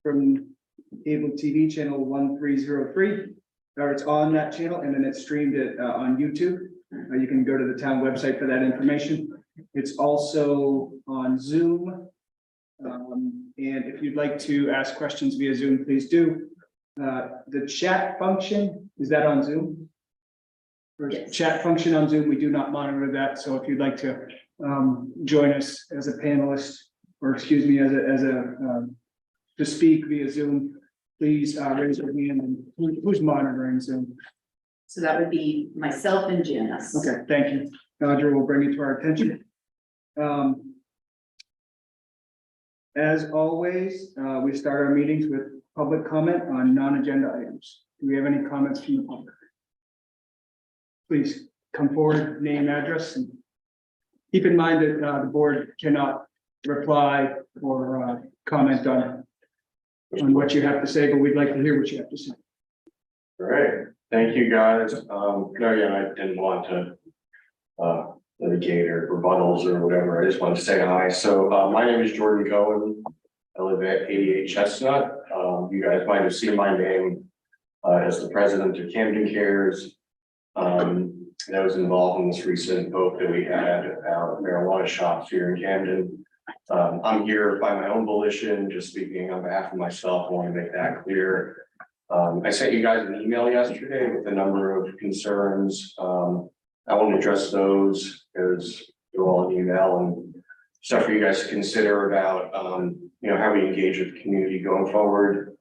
from cable TV channel 1303. Or it's on that channel, and then it's streamed on YouTube. You can go to the town website for that information. It's also on Zoom. And if you'd like to ask questions via Zoom, please do. The chat function, is that on Zoom? Yes. Chat function on Zoom, we do not monitor that. So if you'd like to join us as a panelist, or excuse me, to speak via Zoom, please raise your hand. And who's monitoring Zoom? So that would be myself and Janice. Okay, thank you. Audra will bring it to our attention. As always, we start our meetings with public comment on non-agenda items. Do we have any comments from the public? Please come forward, name, address, and keep in mind that the board cannot reply or comment on what you have to say, but we'd like to hear what you have to say. All right, thank you guys. No, yeah, I didn't want to litigate or rebuttals or whatever. I just wanted to say hi. So my name is Jordan Cohen. I live at 88 Chestnut. You guys might have seen my name as the president of Camden Cares. And I was involved in this recent vote that we had about marijuana shops here in Camden. I'm here by my own volition, just speaking on behalf of myself. I want to make that clear. I sent you guys an email yesterday with a number of concerns. I want to address those because they're all in email and stuff for you guys to consider about, how we engage with the community going forward.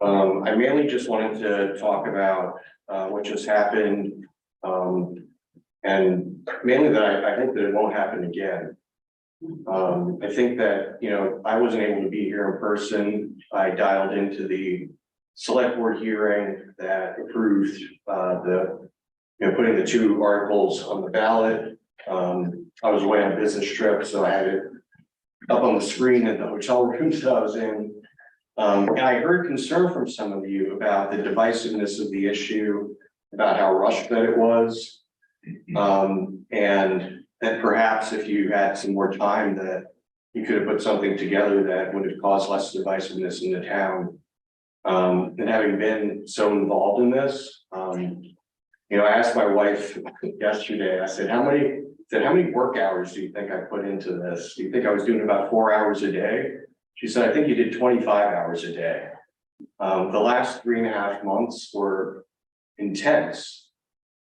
I mainly just wanted to talk about what just happened, and mainly that I hope that it won't happen again. I think that, I wasn't able to be here in person. I dialed into the select board hearing that approved putting the two articles on the ballot. I was away on a business trip, so I had it up on the screen at the hotel room that I was in. And I heard concern from some of you about the divisiveness of the issue, about how rushed that it was. And that perhaps if you had some more time that you could have put something together that would have caused less divisiveness in the town. And having been so involved in this, I asked my wife yesterday, I said, how many work hours do you think I put into this? Do you think I was doing about 4 hours a day? She said, I think you did 25 hours a day. The last 3.5 months were intense.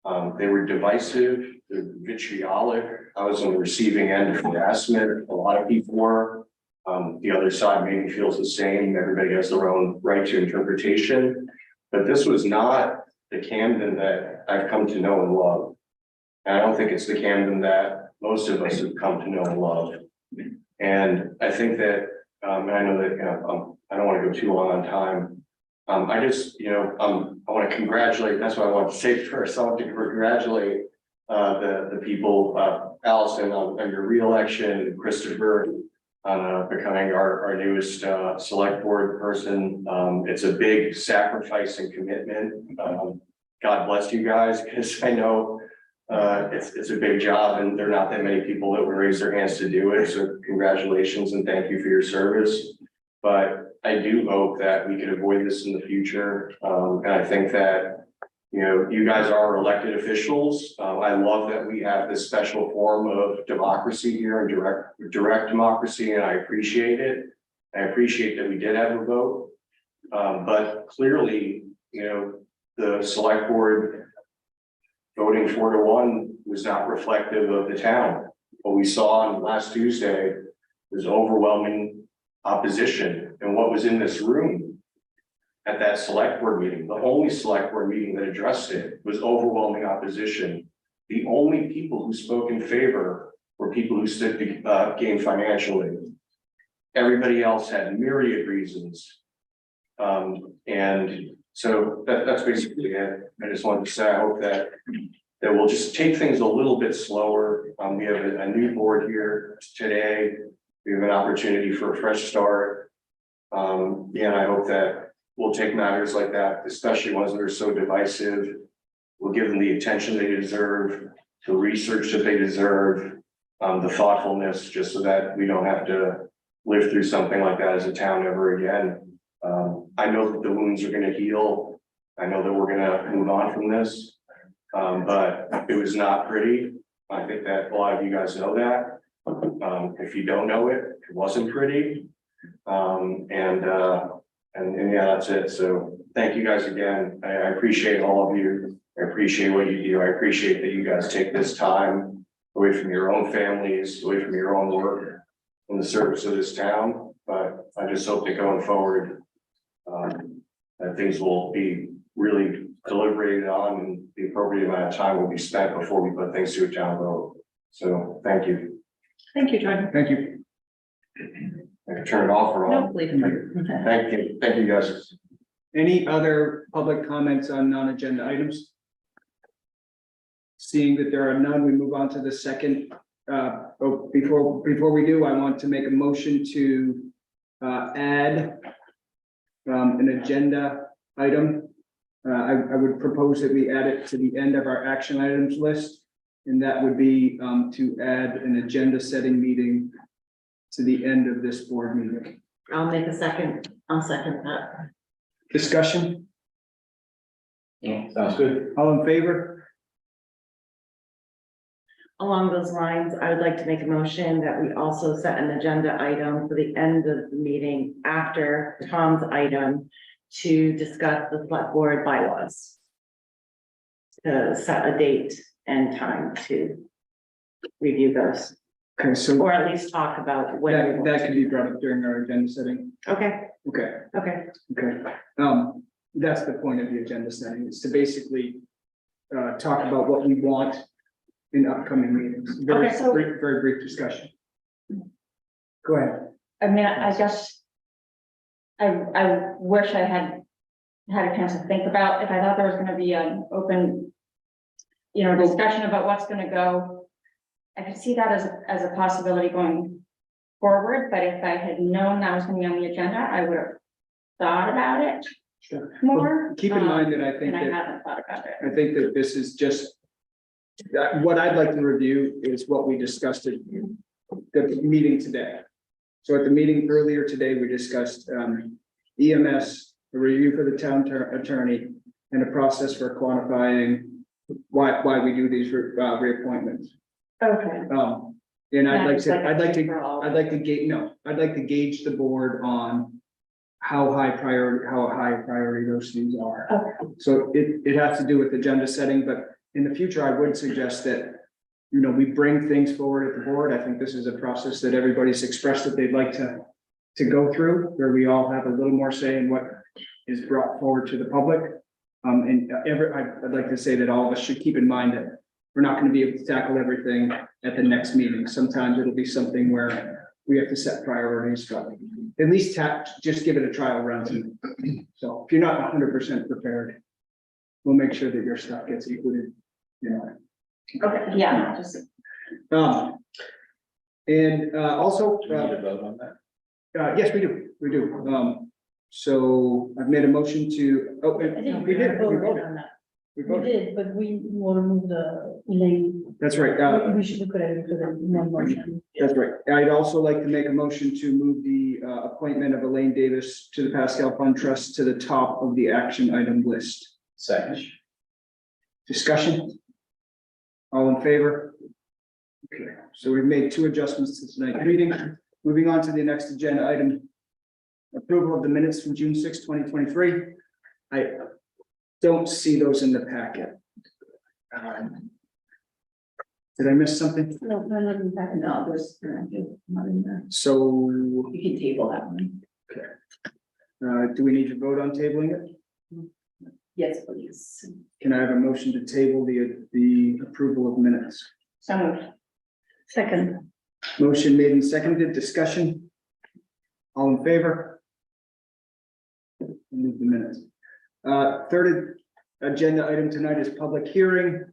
They were divisive, they're vitriolic. I was on the receiving end of harassment. A lot of people were. The other side maybe feels the same. Everybody has their own right to interpretation. But this was not the Camden that I've come to know and love. And I don't think it's the Camden that most of us have come to know and love. And I think that, and I know that, I don't want to go too long on time. I just, I want to congratulate, that's what I want to say first. I want to congratulate the people, Allison on your reelection, and Christopher on becoming our newest select board person. It's a big sacrifice and commitment. God bless you guys, because I know it's a big job and there are not that many people that would raise their hands to do it. So congratulations and thank you for your service. But I do hope that we can avoid this in the future. And I think that, you guys are elected officials. I love that we have this special form of democracy here and direct democracy, and I appreciate it. I appreciate that we did have a vote. But clearly, the select board voting 4-1 was not reflective of the town. What we saw on last Tuesday was overwhelming opposition. And what was in this room at that select board meeting, the only select board meeting that addressed it, was overwhelming opposition. The only people who spoke in favor were people who stood to gain financially. Everybody else had myriad reasons. And so that's basically it. I just wanted to say, I hope that we'll just take things a little bit slower. We have a new board here today. We have an opportunity for a fresh start. And I hope that we'll take matters like that, especially ones that are so divisive. We'll give them the attention they deserve, the research that they deserve, the thoughtfulness, just so that we don't have to live through something like that as a town ever again. I know that the wounds are gonna heal. I know that we're gonna move on from this. But it was not pretty. I think that a lot of you guys know that. If you don't know it, it wasn't pretty. And yeah, that's it. So thank you guys again. I appreciate all of you. I appreciate what you do. I appreciate that you guys take this time away from your own families, away from your own work in the service of this town. But I just hope that going forward, that things will be really deliberated on and the appropriate amount of time will be spent before we put things to a town vote. So thank you. Thank you, Jordan. Thank you. I can turn it off or No, on. leave it. Thank you. Thank you, guys. Any other public comments on non-agenda items? Seeing that there are none, we move on to the second. Before we do, I want to make a motion to add an agenda item. I would propose that we add it to the end of our action items list. And that would be to add an agenda setting meeting to the end of this board meeting. I'll make a second, I'll second that. Discussion, Yeah, sounds good. all in favor? Along those lines, I would like to make a motion that we also set an agenda item for the end of the meeting after Tom's item to discuss the select board bylaws. To set a date and time to review those, Okay, so or at least talk about what. that could be brought up during our agenda setting. Okay, Okay, okay, okay. That's the point of the agenda setting, is to basically talk about what we want in upcoming meetings. Very, Okay, so- very brief discussion. Go ahead. I mean, I guess. I wish I had a chance to think about, if I thought there was gonna be an open. Discussion about what's gonna go. I could see that as a possibility going forward, but if I had known that was gonna be on the agenda, I would have thought about it Sure. more. Keep in mind that I think And I that haven't thought about it. I think that this is just. What I'd like to review is what we discussed at the meeting today. So at the meeting earlier today, we discussed EMS, a review for the town attorney, and a process for quantifying why we do these reappointments. Okay. And I'd like That's to, like a I'd like free-for-all. to gauge the board on how high priority those things are. Okay. So it has to do with agenda setting, but in the future, I would suggest that, we bring things forward at the board. I think this is a process that everybody's expressed that they'd like to go through, where we all have a little more say in what is brought forward to the public. I'd like to say that all of us should keep in mind that we're not going to be able to tackle everything at the next meeting. Sometimes it'll be something where we have to set priorities, but at least just give it a trial run. So if you're not 100% prepared, we'll make sure that your stuff gets included. Okay, yeah, just, And also, Do we need to vote on that? yes, we do. So I've made a motion to, we did, we voted. on that. We We voted. did, but we want to move the Elaine. That's right. We should look at it for the one motion. That's right. I'd also like to make a motion to move the appointment of Elaine Davis to the Pascal Fund Trust to the top of the action item list. Second. Discussion? All in favor? Okay, so we've made two adjustments to tonight's meeting. Moving on to the next agenda item. Approval of the minutes from June 6, 2023. I don't see those in the packet. Did I miss something? No, no, not in fact, no, there's, not in there. So, You can table that one. do we need to vote on tabling it? Yes, please. Can I have a motion to table the approval of minutes? so moved. second, Motion made and seconded, discussion? All in favor? Move the minutes. Third agenda item tonight is public hearing.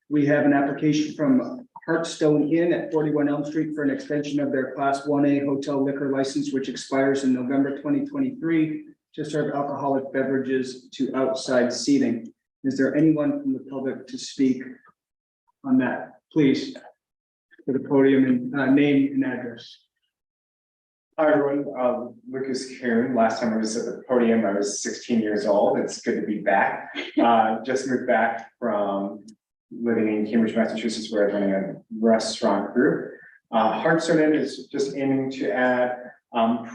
We have an application from Heartstone Inn at 41 Elm Street for an extension of their Class 1A hotel liquor license, which expires in November 2023, to serve alcoholic beverages to outside seating. Is there anyone from the public to speak on that? Please, to the podium and name and address. Hi, everyone. Lucas Kuhn. Last time I was at the podium, I was 16 years old. It's good to be back. Just moved back from living in Cambridge, Massachusetts, where I'm running a restaurant group. Hartson Inn is just aiming to add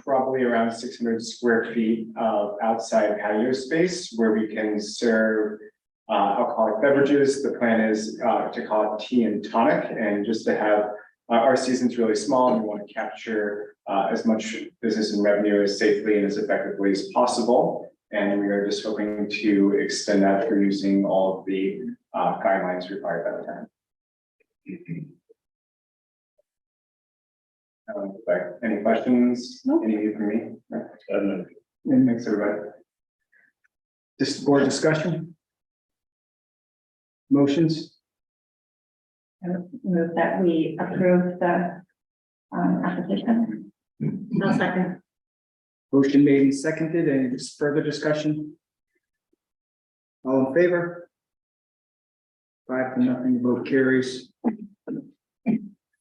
probably around 600 square feet of outside patio space where we can serve alcoholic beverages. The plan is to call it tea and tonic, and just to have our season's really small, and we want to capture as much business and revenue as safely and as effectively as possible. And we are just hoping to extend that through using all of the guidelines required by the town. Any questions? No. Any of you from me? don't Thanks, everybody. Just board discussion? Motions? Move that we approve the application. No second. Motion made and seconded. Any further discussion? All in favor? 5-0, vote carries.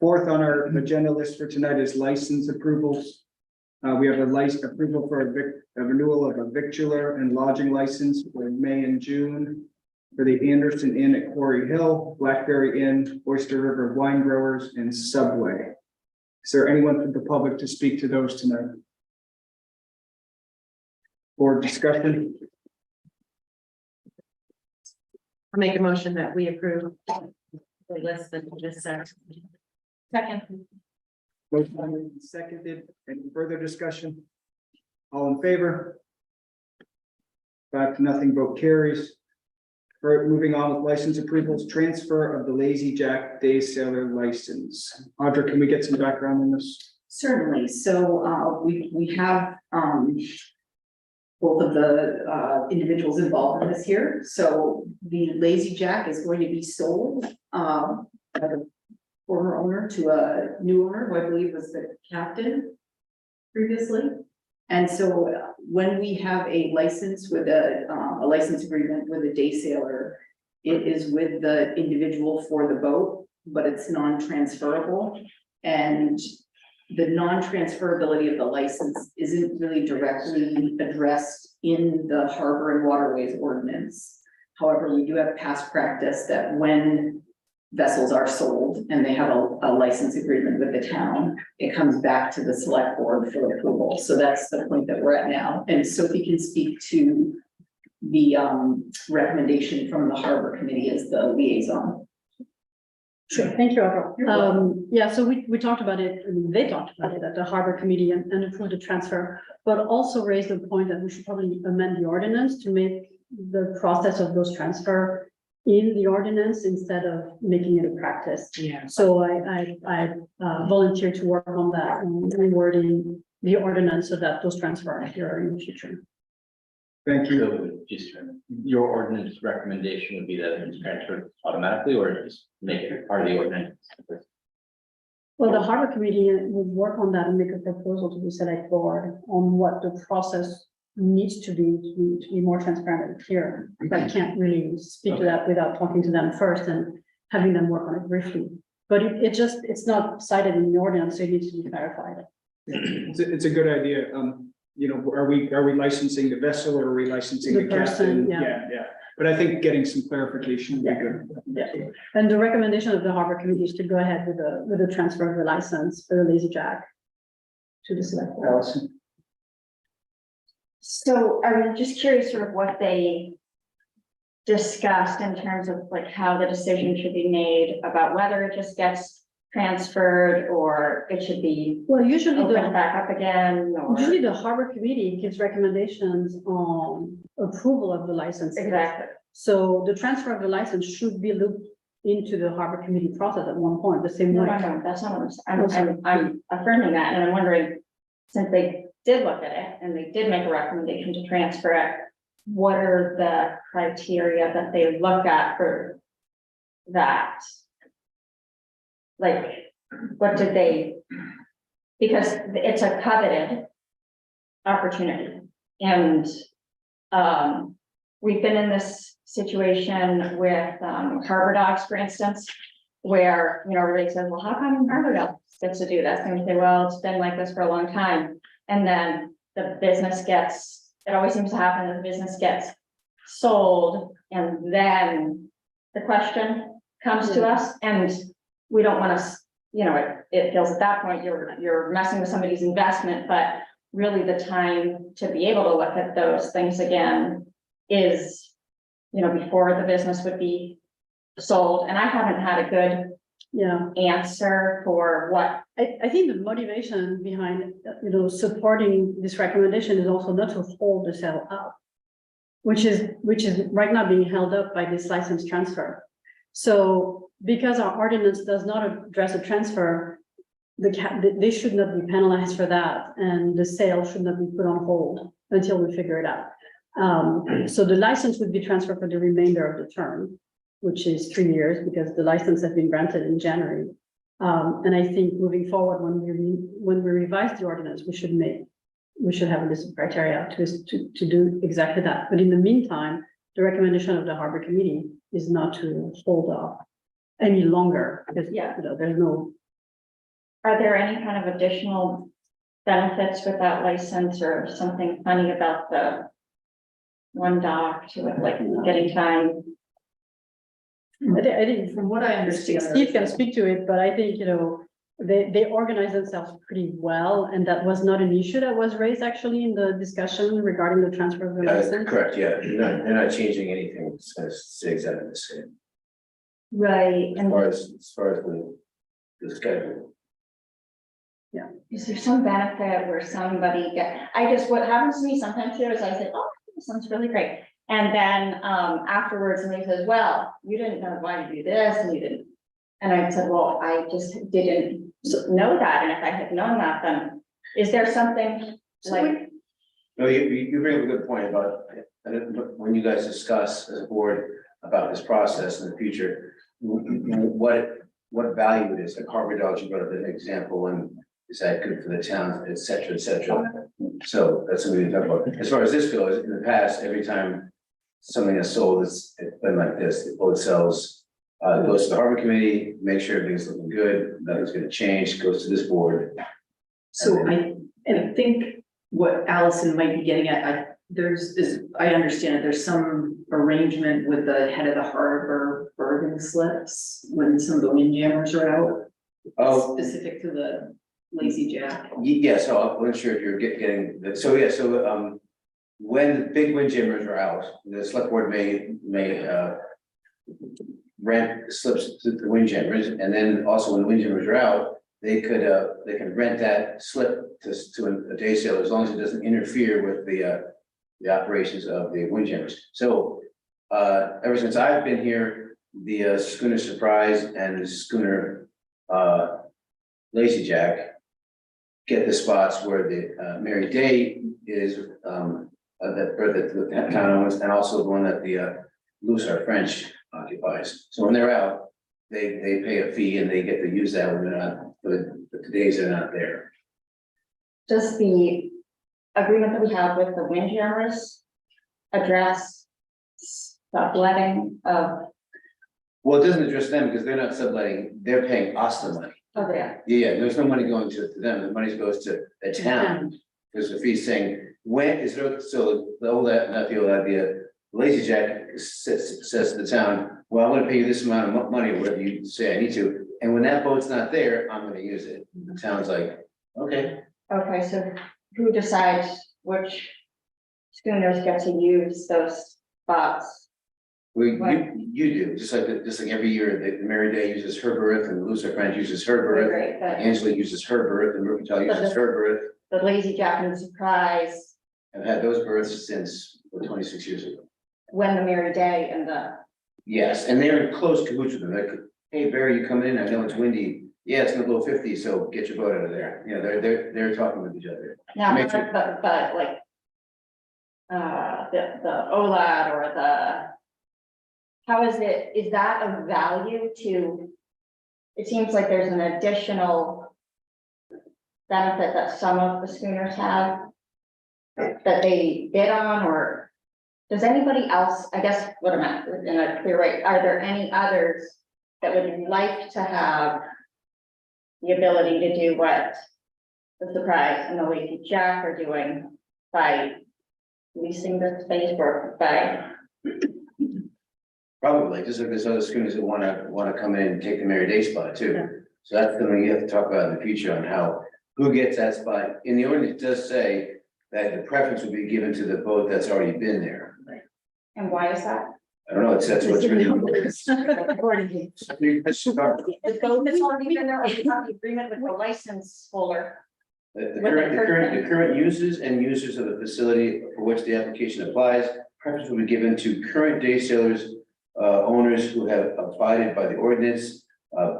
Fourth on our agenda list for tonight is license approvals. We have a license approval for a renewal of a victular and lodging license for May and June for the Anderson Inn at Quarry Hill, Blackberry Inn, Oyster River Wine Growers, and Subway. Is there anyone from the public to speak to those tonight? Board discussion? I'll make a motion that we approve the list that you just said. Second. Motion made and seconded. Any further discussion? All in favor? 5-0, vote carries. Moving on with license approvals, transfer of the Lazy Jack Day Sailor license. Audra, can we get some background on this? Certainly, so we have both of the individuals involved in this here. So the Lazy Jack is going to be sold by the former owner to a new owner, who I believe was the captain previously. And so when we have a license with a license agreement with a day sailor, it is with the individual for the boat, but it's non-transferable. And the non-transferability of the license isn't really directly addressed in the harbor and waterways ordinance. However, we do have past practice that when vessels are sold and they have a license agreement with the town, it comes back to the select board for approval. So that's the point that we're at now. And Sophie can speak to the recommendation from the harbor committee as the liaison. Sure, thank you, Audra. Yeah, so we talked about it, and they talked about it at the harbor committee and approved the transfer, but also raised the point that we should probably amend the ordinance to make the process of those transfer in the ordinance instead of making it a practice. Yeah. So I volunteered to work on that and rewording the ordinance so that those transfer here in the future. Thank you. So just your ordinance recommendation would be that it's transferred automatically, or just make it part of the ordinance? Well, the harbor committee would work on that and make a proposal to the select board on what the process needs to be more transparent and clear. I can't really speak to that without talking to them first and having them work on it briefly. But it's not cited in the ordinance, so it needs to be clarified. It's a good idea. You know, are we licensing the vessel or are we licensing the The person, captain? Yeah. But I think getting some clarification would be good. Yeah, and the recommendation of the harbor committee is to go ahead with the transfer of the license for the Lazy Jack to the select board. Allison? So I'm just curious sort of what they discussed in terms of like how the decision should be made about whether it just gets transferred or it should be Well, usually opened back up again or. usually the harbor committee gives recommendations on approval of the license. Exactly. So the transfer of the license should be looped into the harbor committee process at one point, the same No, way. no, that's not what I'm affirming that, and I'm wondering, since they did look at it and they did make a recommendation to transfer it, what are the criteria that they look at for that? Like, what did they, because it's a coveted opportunity, and we've been in this situation with Harbor Dogs, for instance. where, you know, everybody says, well, how come Riverdale gets to do this? And we say, well, it's been like this for a long time. And then the business gets, it always seems to happen, that the business gets sold, and then the question comes to us, and we don't want to, you know, it feels at that point, you're messing with somebody's investment, but really the time to be able to look at those things again is, you know, before the business would be sold, and I haven't had a good Yeah, answer for what. I think the motivation behind, you know, supporting this recommendation is also not to hold the sale up, which is right now being held up by this license transfer. So because our ordinance does not address a transfer, they should not be penalized for that, and the sale should not be put on hold until we figure it out. So the license would be transferred for the remainder of the term, which is 3 years, because the license has been granted in January. And I think moving forward, when we revise the ordinance, we should have a list of criteria to do exactly that. But in the meantime, the recommendation of the Harbor Committee is not to hold off any longer, because, Yeah. you know, there's no. Are there any kind of additional benefits with that license, or something funny about the one dock to it, like getting time? I think From what I understand. Steve can speak to it, but I think, you know, they organize themselves pretty well, and that was not an issue that was raised actually in the discussion regarding the transfer of the license. Correct, yeah, they're not changing anything, it's gonna stay exactly the same, Right, as and far as the schedule. is there some benefit where somebody what happens to me sometimes here is I say, oh, this sounds really great. And then, afterwards, somebody says, well, you didn't know why to do this, and you didn't. And I said, well, I just didn't know that, and if I had known that, then is there something like? No, you bring up a good point about, when you guys discuss as a board about this process in the future, what value it is, like Harvard Dogs, you brought up an example, and is that good for the town, et cetera, et cetera. So that's something to talk about. As far as this goes, in the past, every time something is sold, it's been like this, the boat sells, goes to the Harbor Committee, make sure everything's looking good, nothing's gonna change, goes to this board. So I think what Allison might be getting at, I understand there's some arrangement with the head of the harbor bergen slips when some of the windjammers are out. Oh. Specific to the Lazy Jack. Yeah, so I'm not sure if you're getting, when the big windjammers are out, the select board may rent slips to the windjammers, and then also when the windjammers are out, they can rent that slip to a day sailor, as long as it doesn't interfere with the operations of the windjammers. So, ever since I've been here, the schooner Surprise and the schooner Lazy Jack get the spots where the Mary Day is, that the town owns, and also the one that the Lusar French occupies. So when they're out, they pay a fee and they get to use that when they're not, for the days they're not there. Does the agreement that we have with the windjammers address subletting of? Well, it doesn't address them because they're not subletting, they're paying us the money. Oh, yeah. Yeah, there's no money going to them, the money goes to the town. There's a fee saying, when is there, so the old, not the old idea, Lazy Jack says to the town, well, I'm gonna pay you this amount of money, or whatever you say I need to, and when that boat's not there, I'm gonna use it. The town's like, okay. Okay, so who decides which schooners get to use those spots? You do, just like every year, the Mary Day uses her berth, and Lucer French uses her berth, Right, but Angela uses her berth, and Mercantile uses her berth. the Lazy Jack and Surprise, I've had those berths since 26 years ago. when the Mary Day and the, Yes, and they're in close cahoots with them, like, hey, Barry, you coming in, I know it's windy, yeah, it's gonna blow 50, so get your boat out of there, you know, they're talking with each other. now, Make sure- but like. The OLAD or the. How is that of value to? It seems like there's an additional. Benefit that some of the schooners have. That they bid on, or does anybody else, I guess, what am I, in a clear way, are there any others that would like to have the ability to do what the Surprise and the Lazy Jack are doing by leasing the space or by, Probably, just like there's other schools that wanna come in and take the Mary Day spot too. So that's something you have to talk about in the future on how, who gets that spot. In the ordinance, it does say that the preference will be given to the boat that's already been there. and why is that? I don't know, it says what's written. The boat that's already been there, or you have the agreement with the license holder. The current users and users of the facility for which the application applies, preference will be given to current day sailors, owners who have abided by the ordinance,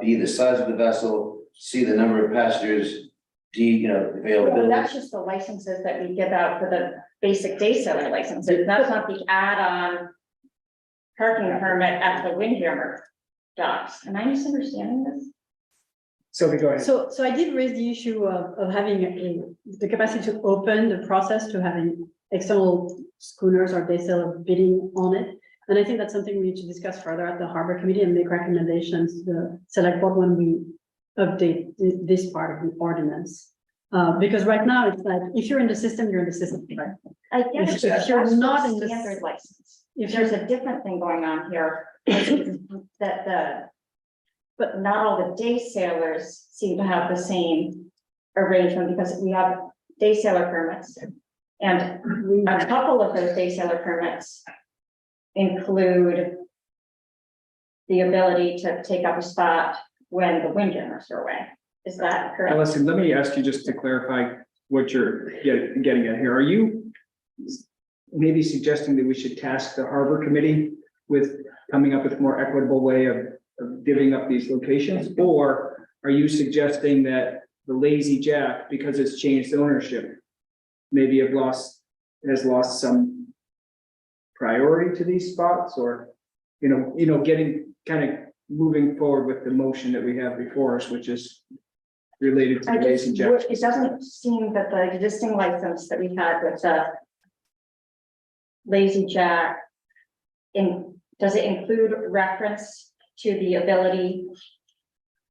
B, the size of the vessel, C, the number of passengers, D, Well, availability. that's just the licenses that we give out for the basic day sailor licenses, that's not the add-on parking permit at the Windjammer docks. Am I misunderstanding this? Sylvia, go ahead. So I did raise the issue of having the capacity to open the process to having external schooners or day sailor bidding on it. And I think that's something we need to discuss further at the harbor committee and make recommendations to the select board when we update this part of the ordinance. Because right now it's like, if you're in the system, you're in the system, right? I get it, If you're that's not the in the- standard license. If There's you're, a different thing going on here, but not all the day sailors seem to have the same arrangement, because we have day sailor permits. And a couple of those day sailor permits include the ability to take up a spot when the windjammers are away. Is that correct? Listen, let me ask you just to clarify what you're getting at here. Are you maybe suggesting that we should task the harbor committee with coming up with a more equitable way of divvying up these locations? Or are you suggesting that the Lazy Jack, because it's changed ownership, maybe has lost some priority to these spots, or, getting kind of moving forward with the motion that we have before us, which is related to the Lazy Jack? It doesn't seem that the existing license that we had with the Lazy Jack does it include reference to the ability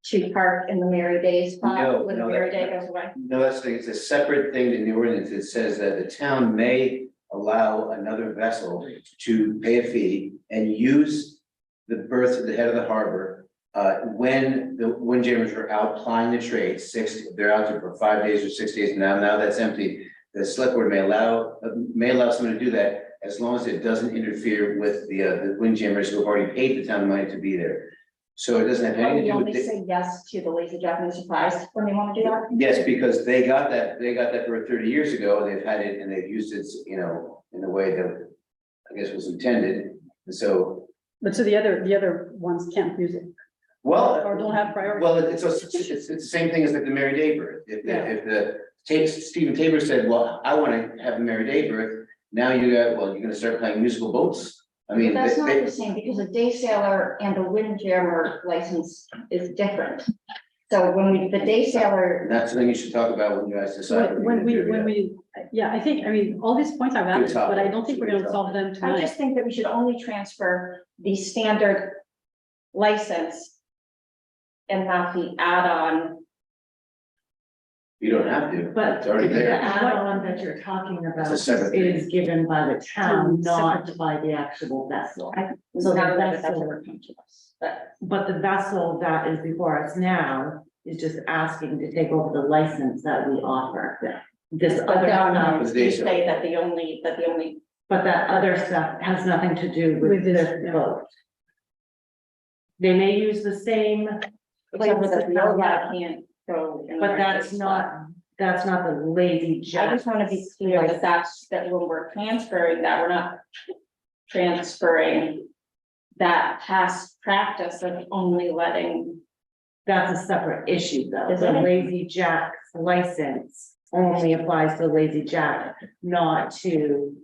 to park in the Mary Day spot No, when no, Mary that- Day goes away? No, it's a separate thing in the ordinance. It says that the town may allow another vessel to pay a fee and use the berth at the head of the harbor. When the windjammers are out plying the trade, they're out there for 5 days or 6 days now that's empty. The select board may allow someone to do that as long as it doesn't interfere with the windjammers who have already paid the town money to be there. So it doesn't have Well, anything we to do only with. say yes to the Lazy Jack and the Surprise when they want to do that? Yes, because they got that for 30 years ago, and they've had it, and they've used it, in the way that I guess was intended, and so, but so the other ones can't use it well. or don't have priority. Well, it's the same thing as like the Mary Day birth. If Stephen Tabor said, well, I want to have the Mary Day birth, now you're gonna start playing musical boats? I mean, But that's not the same, because a day sailor and a windjammer license is different. So when the day sailor, that's something you should talk about when you guys decide. When we, yeah, I think, all these points are valid, but I don't think we're gonna solve them I tonight. just think that we should only transfer the standard license and not the add-on. You don't have to, But it's already the there. add-on that you're talking about It's a separate thing. is given by the town, not Separate. by the actual vessel. So the now that's vessel- ever come to us, but But the vessel that is before us now is just asking to take over the license that we offer. This but other now stuff, you say that the only, but that other stuff has nothing to do with With this, this yeah. boat. They may use the same except for that places, the OLAD can't go. in but the that's spot. not, that's not the Lazy I Jack. just want to be clear that when we're transferring that, we're not transferring that past practice of only letting. That's a separate issue though. Is The it? Lazy Jack's license only applies to Lazy Jack, not to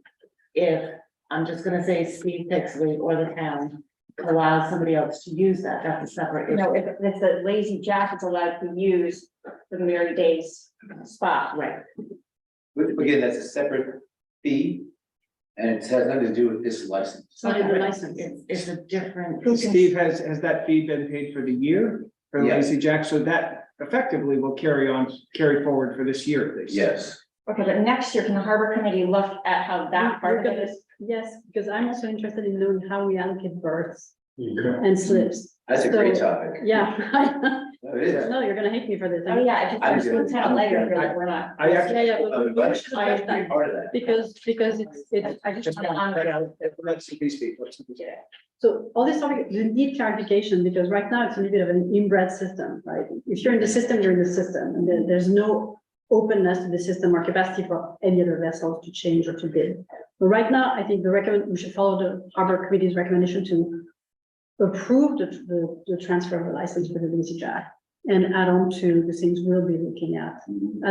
if, I'm just gonna say Steve Pixley or the town allows somebody else to use that. That's a separate You know, issue. if the Lazy Jack is allowed to use the Mary Day's spot. Right. Again, that's a separate fee. And it has nothing to do with this license. It's not even a license. It's a different. Steve, has that fee been paid for the year for Yes. Lazy Jack? So that effectively will carry forward for this year at least. Yes, Okay, but next year, can the harbor committee look at how that part of it is? Yes, because I'm also interested in knowing how we allocate berths and slips. that's a great So, topic. Yeah. No, it is. No, you're gonna hate me for this. Oh, yeah, I'm it's good. just kind of layer here that we're not. I actually. Yeah, but we should I address have to be that, part of that. because it's, I just. Let somebody speak. So all this topic, you need clarification, because right now it's a little bit of an inbred system, right? If you're in the system, you're in the system, and there's no openness to the system or capacity for any other vessels to change or to bid. But right now, I think we should follow the harbor committee's recommendation to approve the transfer of the license for the Lazy Jack and add on to the things we'll be looking at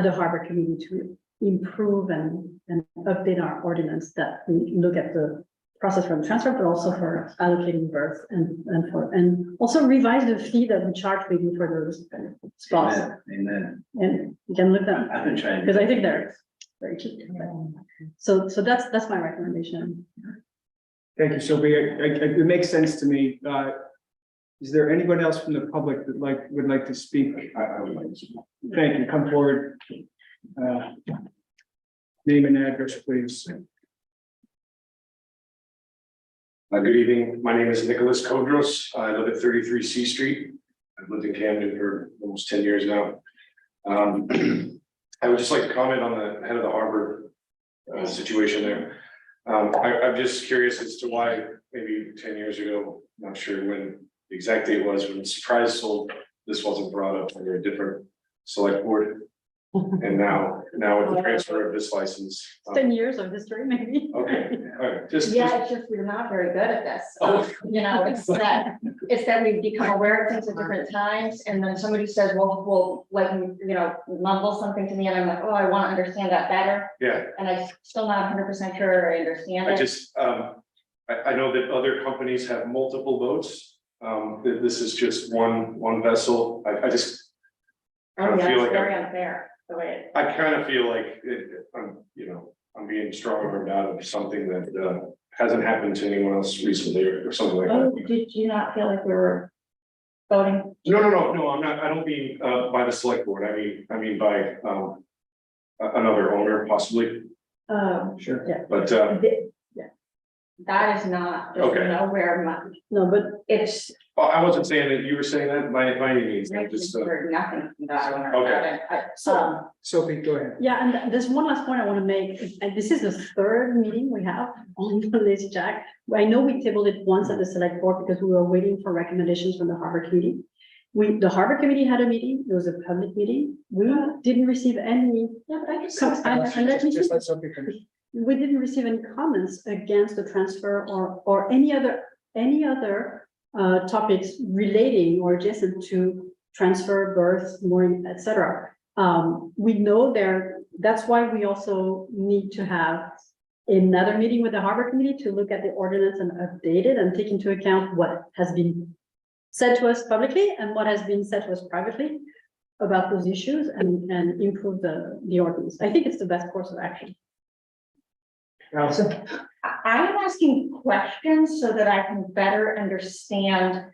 the harbor committee to improve and update our ordinance, that we look at the process for the transfer, but also for allocating berths and also revise the fee that we charge maybe for those spots. Amen. And you can look them, I've been trying. because I think they're very cheap. So that's my recommendation. Thank you, Sylvia. It makes sense to me. Is there anyone else from the public that would like to speak? I would like to. Thank you. Come forward. Name and address, please. Good evening. My name is Nicholas Kodros. I live at 33 C Street. I've lived in Camden for almost 10 years now. I would just like to comment on the head of the harbor situation there. I'm just curious as to why maybe 10 years ago, not sure when the exact date was, when Surprise sold, this wasn't brought up under a different select board. And now with the transfer of this license. 10 years of history, maybe. Okay, all right, just. Yeah, it's just we're not very good at this. Oh. You know, it's that we've become aware of things at different times, and then somebody says, well, like, you know, mumble something to me, and I'm like, oh, I want to understand that better, Yeah, and I'm still not 100% sure I understand I it. just, I know that other companies have multiple boats. This is just one vessel. I just Oh, kind of yeah, feel it's like, very unfair, the way it. I kind of feel like I'm being strong armed out of something that hasn't happened to anyone else recently or something like Oh, that. did you not feel like we were voting? No, I'm not, I don't mean by the select board. I mean by another owner possibly, Sure. but That is not, there's Okay. nowhere much, No, but it's. I wasn't saying that you were saying that by any means. I just, Heard nothing from that owner. Okay. Sophie, go ahead. yeah, and there's one last point I want to make, and this is the third meeting we have on the Lazy Jack. I know we tabled it once at the select board because we were waiting for recommendations from the harbor committee. The harbor committee had a meeting, it was a public meeting, we didn't receive any. Yeah, but I just. And let me Just let Sophie finish. we didn't receive any comments against the transfer or any other topics relating or adjacent to transfer, berths, mooring, etc. We know that's why we also need to have another meeting with the harbor committee to look at the ordinance and update it and take into account what has been said to us publicly and what has been said to us privately about those issues and improve the ordinance. I think it's the best course of action. Allison? I'm asking questions so that I can better understand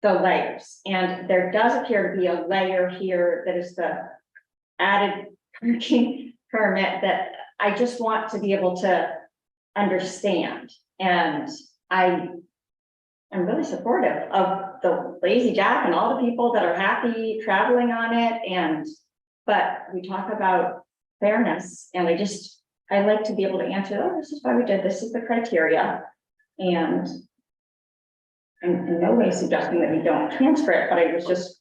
the layers. And there does appear to be a layer here that is the added parking permit that I just want to be able to understand. And I am really supportive of the Lazy Jack and all the people that are happy traveling on it. But we talk about fairness, and I like to be able to answer, oh, this is why we did, this is the criteria. And in no way suggesting that we don't transfer it, but I was just.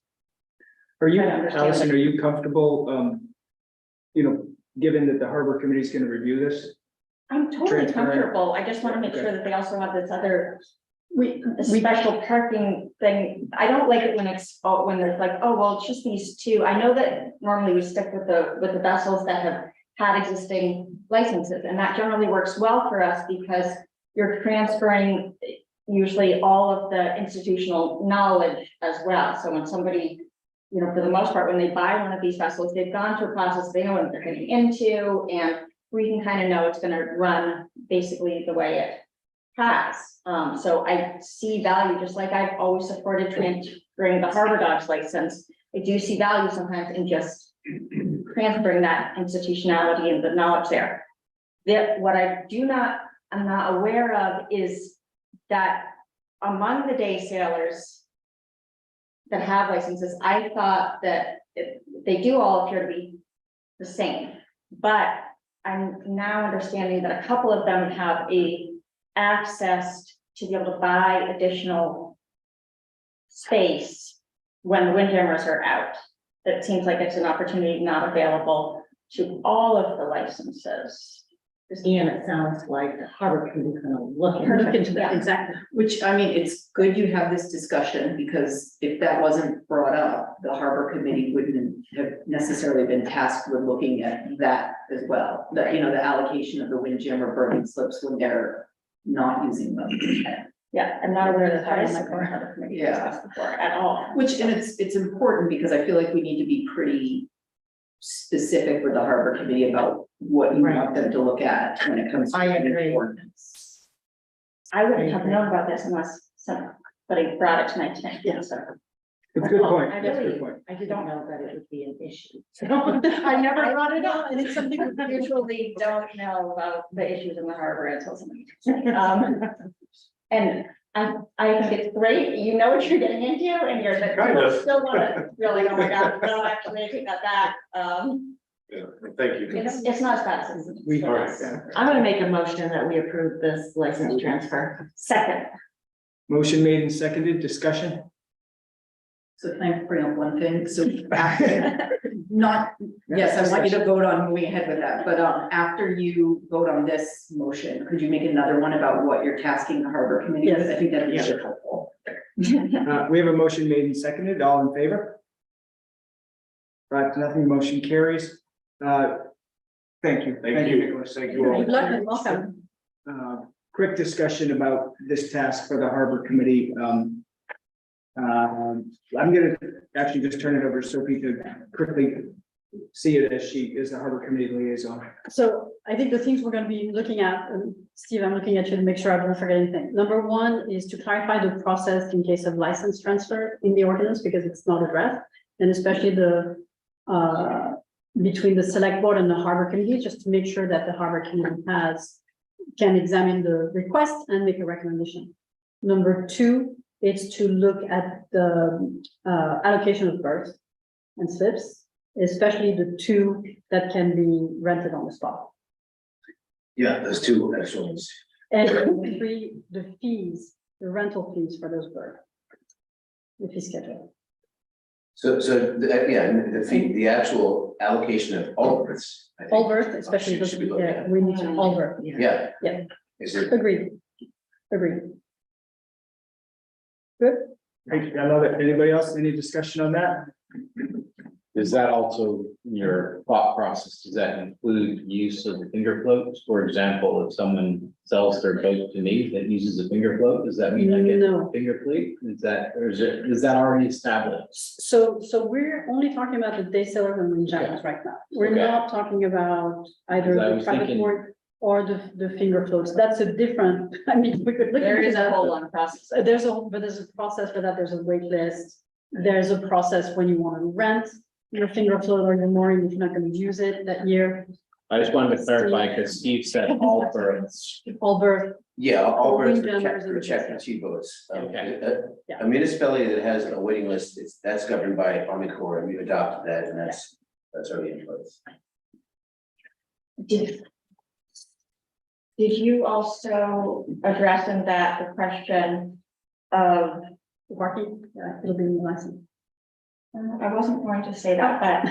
Are you, I understand. Allison, are you comfortable, given that the harbor committee is going to review this? I'm totally Transparent. comfortable. I just want to make Okay. sure that they also have this other We special parking thing. I don't like it when when there's like, oh, well, it's just these two. I know that normally we stick with the vessels that have had existing licenses, and that generally works well for us because you're transferring usually all of the institutional knowledge as well. So when somebody, for the most part, when they buy one of these vessels, they've gone through a process, they know what they're getting into, and we can kind of know it's gonna run basically the way it has. So I see value, just like I've always supported transferring the Harbor Dogs license. I do see value sometimes in just transferring that institutionality and the knowledge there. What I'm not aware of is that among the day sailors that have licenses, I thought that they do all appear to be the same, but I'm now understanding that a couple of them have access to be able to buy additional space when the windjammers are out. It seems like it's an opportunity not available to all of the licenses. Ian, it sounds like the harbor committee is gonna look Look into that, Yeah. exactly. Which, I mean, it's good you have this discussion, because if that wasn't brought up, the harbor committee wouldn't have necessarily been tasked with looking at that as well. That, you know, the allocation of the windjammer burning slips when they're not using them. Yeah, I'm not aware that that is Yeah. something the harbor committee Yeah. discussed before at all. Which, and it's important, because I feel like we need to be pretty specific with the harbor committee about what you want them to look at when it comes to. I agree. ordinance. I wouldn't have known about this unless somebody brought it to my attention. Yeah. So It's a good point. I That's a really, good point. I didn't know that it would be an issue. So I never brought it up. And it's something we usually don't know about the issues in the harbor until somebody. And I think it's great, you know what you're getting into, and you're Kind of. still wanna really, oh my god, no, actually, I take that back. Yeah, thank you. It's not as bad as. We- All right. I'm gonna make a motion that we approve this license transfer. Second, Motion made and seconded, discussion? So can I bring up one thing? So after, not, yes, I want you to vote on moving ahead with that, but after you vote on this motion, could you make another one about what you're tasking the harbor committee with? I think that'd be Yeah. super helpful. We have a motion made and seconded, all in favor? 5-0, motion carries. Thank you. Thank you. Nicholas. Thank you all. Good luck and welcome. Quick discussion about this task for the harbor committee. I'm gonna actually just turn it over to Sophie to quickly see it as she is the harbor committee liaison. So I think the things we're gonna be looking at, and Steve, I'm looking at you to make sure I don't forget anything. Number one is to clarify the process in case of license transfer in the ordinance, because it's not addressed. And especially between the select board and the harbor committee, just to make sure that the harbor committee can examine the request and make a recommendation. Number two, it's to look at the allocation of berths and slips, especially the two that can be rented on the spot. Yeah, those two extra ones. And number three, the fees, the rental fees for those berths. The fee schedule. The actual allocation of all berths. I think, All berths, especially those, should be looked yeah, at. we need to all berth. Yeah. Yeah. Is it? Agreed. Good. Hey, I love it. Anybody else? Any discussion on that? Is that also in your thought process? Does that include use of the finger floats? For example, if someone sells their boat to me that uses a finger float, does that mean I get No. a finger plate? Is that already established? So we're only talking about the day sailors and windjammers right now. We're Okay. not talking about either Because I the was private thinking- port or the finger floats. That's a different, I mean, we could look there into is a that. whole long process. There's a process for that. There's a wait list. There's a process when you want to rent your finger float or your mooring if you're not going to use it that year. I just wanted to clarify, because Steve said all berths. All berth, Yeah, all For berths windjammers for and- check and T boats. Okay. Yeah. A municipality that has a waiting list, that's governed by Army Corps, and we've adopted that, and that's already in place. Did you also address in that the question of, parking, it'll be in the license. I wasn't going to say that, but,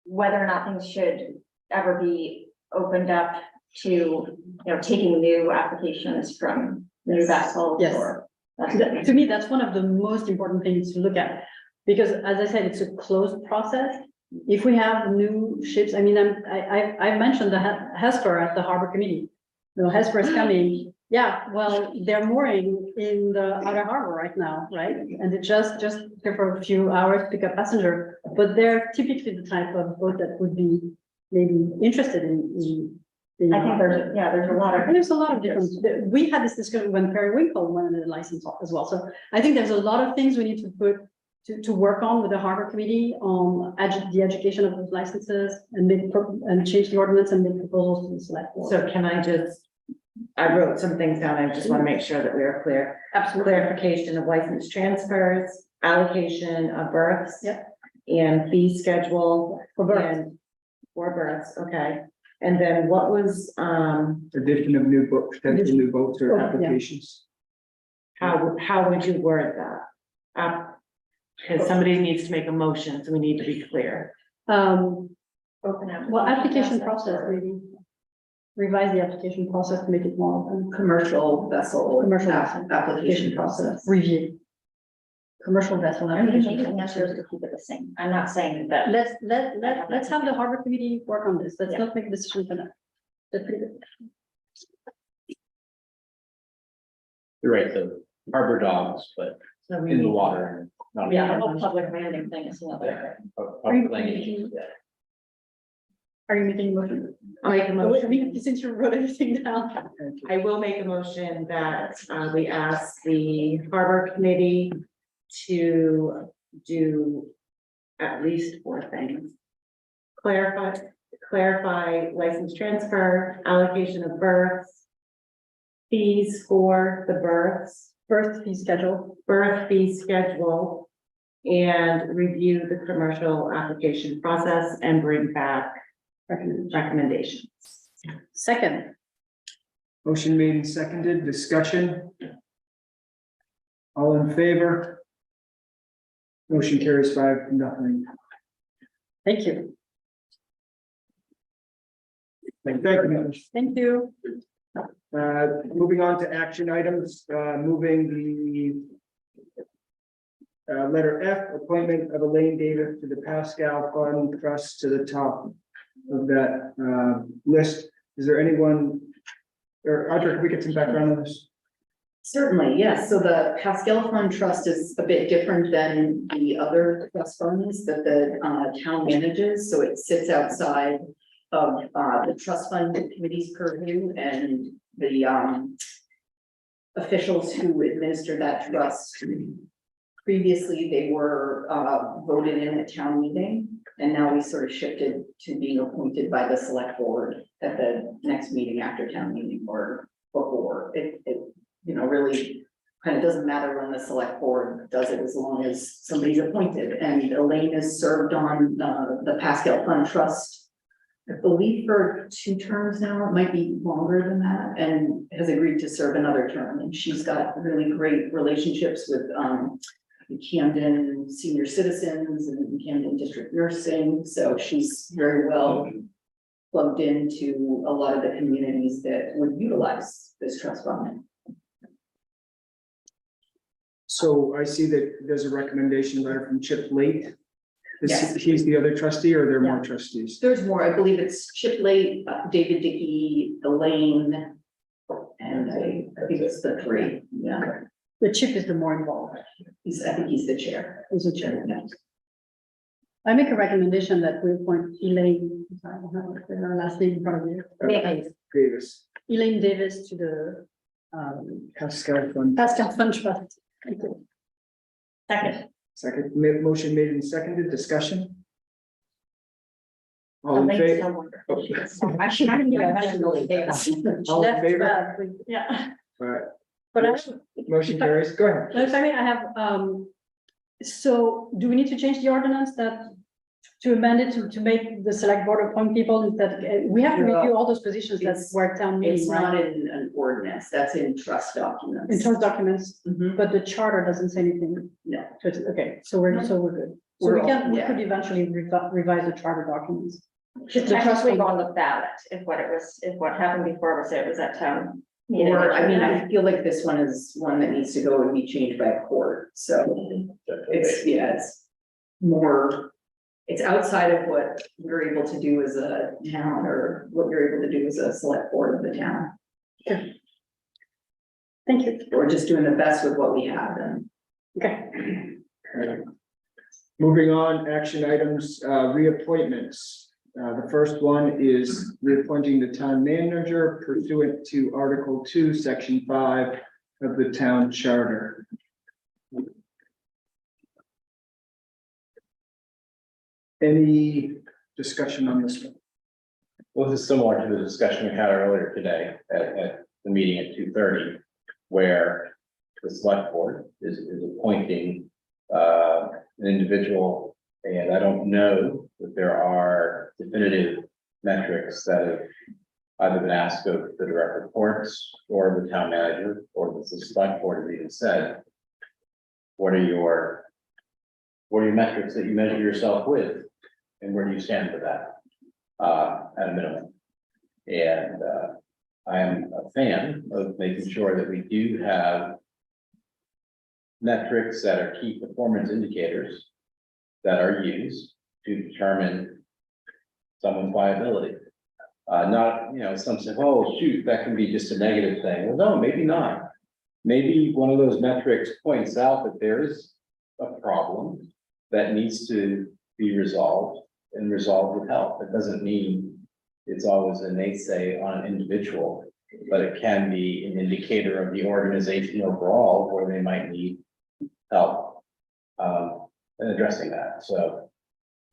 whether or not things should ever be opened up to, you know, taking new applications from new vessels Yes. or. To me, that's one of the most important things to look at, because as I said, it's a closed process. If we have new ships, I mean, I mentioned the Hesper at the harbor committee. No, Hesper is coming. Yeah, well, they're mooring in the outer harbor right now, right? And they just here for a few hours, pick up passenger, but they're typically the type of boat that would be maybe interested in. I think there's a lot of. There's a lot of different, we had this discussion when Periwinkle went into the license as well, so I think there's a lot of things we need to put. To work on with the harbor committee on the education of those licenses and change the ordinance and make proposals to the select board. So can I wrote some things down. I just want to make sure that we are clear. Absolutely. Clarification of license transfers, allocation of berths. Yep. And fee schedule. For berths. and- For berths, okay. And then what was, Addition of new boat, potential new boats or Oh, yeah. applications. how would you word that? Because somebody needs to make a motion, so we need to be clear. Open up. Well, application process, maybe. Revise the application process to make it more open. Commercial vessel. Commercial vessel. Application process. Review. Commercial vessel. I mean, application maybe the process. answer is to keep it the same. I'm not saying that. Let's have the harbor committee work on this. Let's Yeah. not make a decision for now. That's pretty good. You're right, the harbor dogs, but So we in the need- water. not- Yeah, the whole public landing thing is another. Are you- Are you making a motion? I'll make a I motion. mean, since you wrote everything down. I will make a motion that we ask the harbor committee to do at least 4 things. Clarify license transfer, allocation of berths, fees for the berths, Birth fee schedule. berth fee schedule, and review the commercial application process and bring back Recommendation. recommendations. Second, Motion made and seconded, discussion. All in favor? Motion carries 5-0. thank you. Thank you. Thank you. Moving on to action items, moving the letter F, appointment of Elaine Davis to the Pascal Fund Trust to the top of that list. Is there anyone, or Audra, can we get some background on this? Certainly, yes. So the Pascal Fund Trust is a bit different than the other trust funds that the town manages. So it sits outside of the trust fund committee's purview, and the officials who administer that trust. Previously, they were voted in at town meeting, and now we sort of shifted to being appointed by the select board at the next meeting after town meeting or before. It really kind of doesn't matter when the select board does it, as long as somebody's appointed. And Elaine has served on the Pascal Fund Trust, I believe, for 2 terms now. It might be longer than that, and has agreed to serve another term. And she's got really great relationships with the Camden senior citizens and Camden district nursing. So she's very well plugged into a lot of the communities that would utilize this trust fund. So I see that there's a recommendation letter from Chip Late. Yes. He's the other trustee, or are there more trustees? There's more, I believe it's Chip Late, David Dickey, Elaine, and I think it's the 3, yeah. The chip is the more involved. I think he's the chair. Is a chair. I make a recommendation that we appoint Elaine, I don't have her last name in front of you. Davis, Elaine Davis to the Pascal Fund. Pascal Fund Trust. Thank you. Second. Motion made and seconded, discussion. All in Elaine's favor? so wonderful. She is so- I should have really Davis. All in That's favor? bad, yeah. All right, But I, motion carries, go ahead. no, sorry, I have, so do we need to change the ordinance that to amend it to make the select board appoint people that, we have to review all those positions that It's- were at town meeting, It's not right? in an ordinance, that's in trust documents. In terms of documents, Mhm. but the charter doesn't say anything. No. So it's, okay, so we're good. So We're we all- could eventually revise the charter documents. Should The trust technically fund- go on the ballot if what happened before was it was at town meeting. Or, I mean, I feel like this one is one that needs to go and be changed by court, so it's more. It's outside of what we're able to do as a town, or what you're able to do as a select board of the town. Thank you. We're just doing the best with what we have and. Okay. Moving on, action items, reappointments. The first one is reappointing the town manager pursuant to Article 2, Section 5 of the town charter. Any discussion on this one? Well, this is similar to the discussion we had earlier today at the meeting at 2:30, where the select board is appointing an individual, and I don't know that there are definitive metrics that have either been asked of the direct reports or the town manager, or the select board has even said, what are your metrics that you measure yourself with, and where do you stand for that? At a minimum. And I am a fan of making sure that we do have metrics that are key performance indicators that are used to determine someone's viability. Not, some say, oh, shoot, that can be just a negative thing. Well, no, maybe not. Maybe one of those metrics points out that there is a problem that needs to be resolved and resolved with help. It doesn't mean it's always a naysay on an individual, but it can be an indicator of the organization overall where they might need help in addressing that. So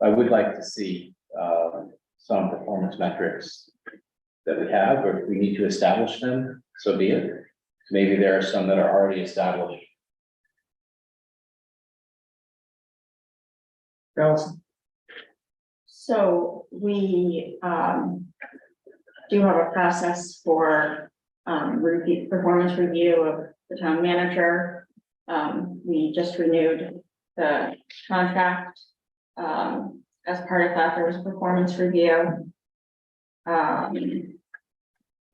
I would like to see some performance metrics that we have, or if we need to establish them, so be it. Maybe there are some that are already established. Allison? So we do have a process for performance review of the town manager. We just renewed the contract. As part of that, there was a performance review.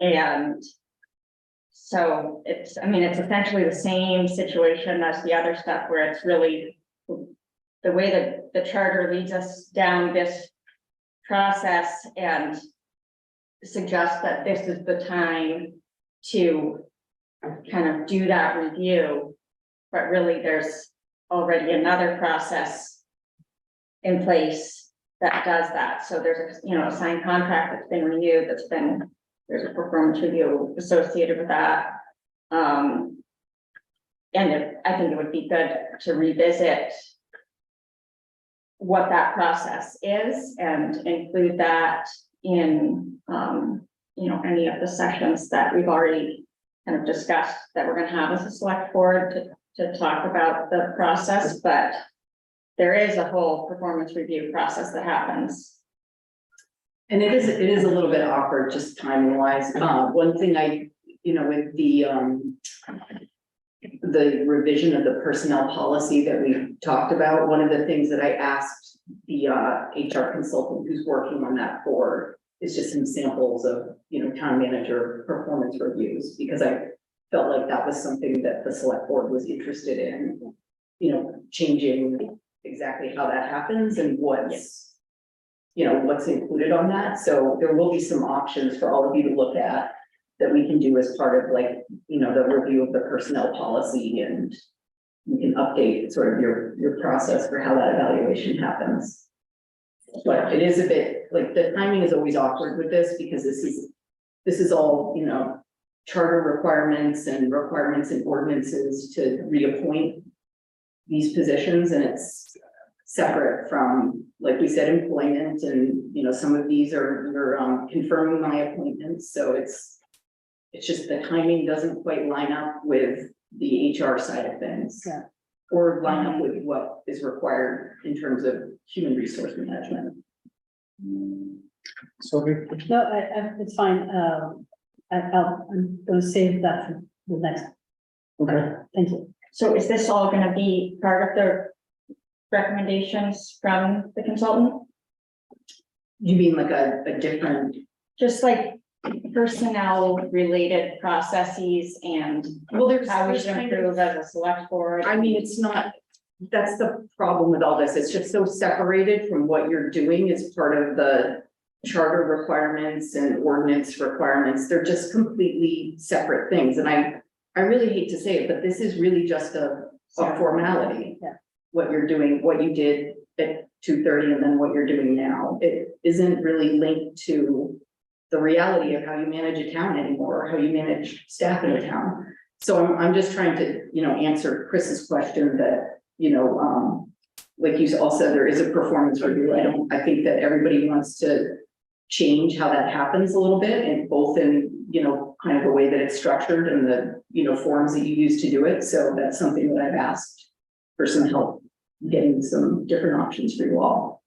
And so it's essentially the same situation as the other stuff, where it's really the way that the charter leads us down this process and suggests that this is the time to kind of do that review. But really, there's already another process in place that does that. So there's a signed contract that's been renewed, there's a performance review associated with that. And I think it would be good to revisit what that process is and include that in, any of the sessions that we've already kind of discussed that we're going to have as a select board to talk about the process, but there is a whole performance review process that happens. And it is a little bit awkward, just timing wise. One thing with the revision of the personnel policy that we talked about, one of the things that I asked the HR consultant who's working on that for is just some samples of, town manager performance reviews, because I felt like that was something that the select board was interested in, changing exactly how that happens and what's included on that. So there will be some options for all of you to look at that we can do as part of the review of the personnel policy, and you can update sort of your process for how that evaluation happens. But it is a bit the timing is always awkward with this, because this is all, charter requirements and ordinances to reappoint these positions, and it's separate from, like we said, employment, and some of these are confirming my appointments. So it's just the timing doesn't quite line up with the HR side of things. Yeah. Or line up with what is required in terms of human resource management. Sophie? No, it's fine. I'm gonna save that for the next. Okay. Thank you. So is this all going to be part of the recommendations from the consultant? You mean like a different? Just like personnel related processes and Well, how we should improve as a select board? I mean, it's not, that's the problem with all this. It's just so separated from what you're doing as part of the charter requirements and ordinance requirements, they're just completely separate things, and I really hate to say it, but this is really just a formality. Yeah. What you're doing, what you did at 2:30 and then what you're doing now, it isn't really linked to the reality of how you manage a town anymore, or how you manage staff in a town. So I'm just trying to, answer Chris's question that, like you all said, there is a performance review. I think that everybody wants to change how that happens a little bit, and both in, kind of the way that it's structured and the, forms that you use to do it. So that's something that I've asked for some help getting some different options for you all.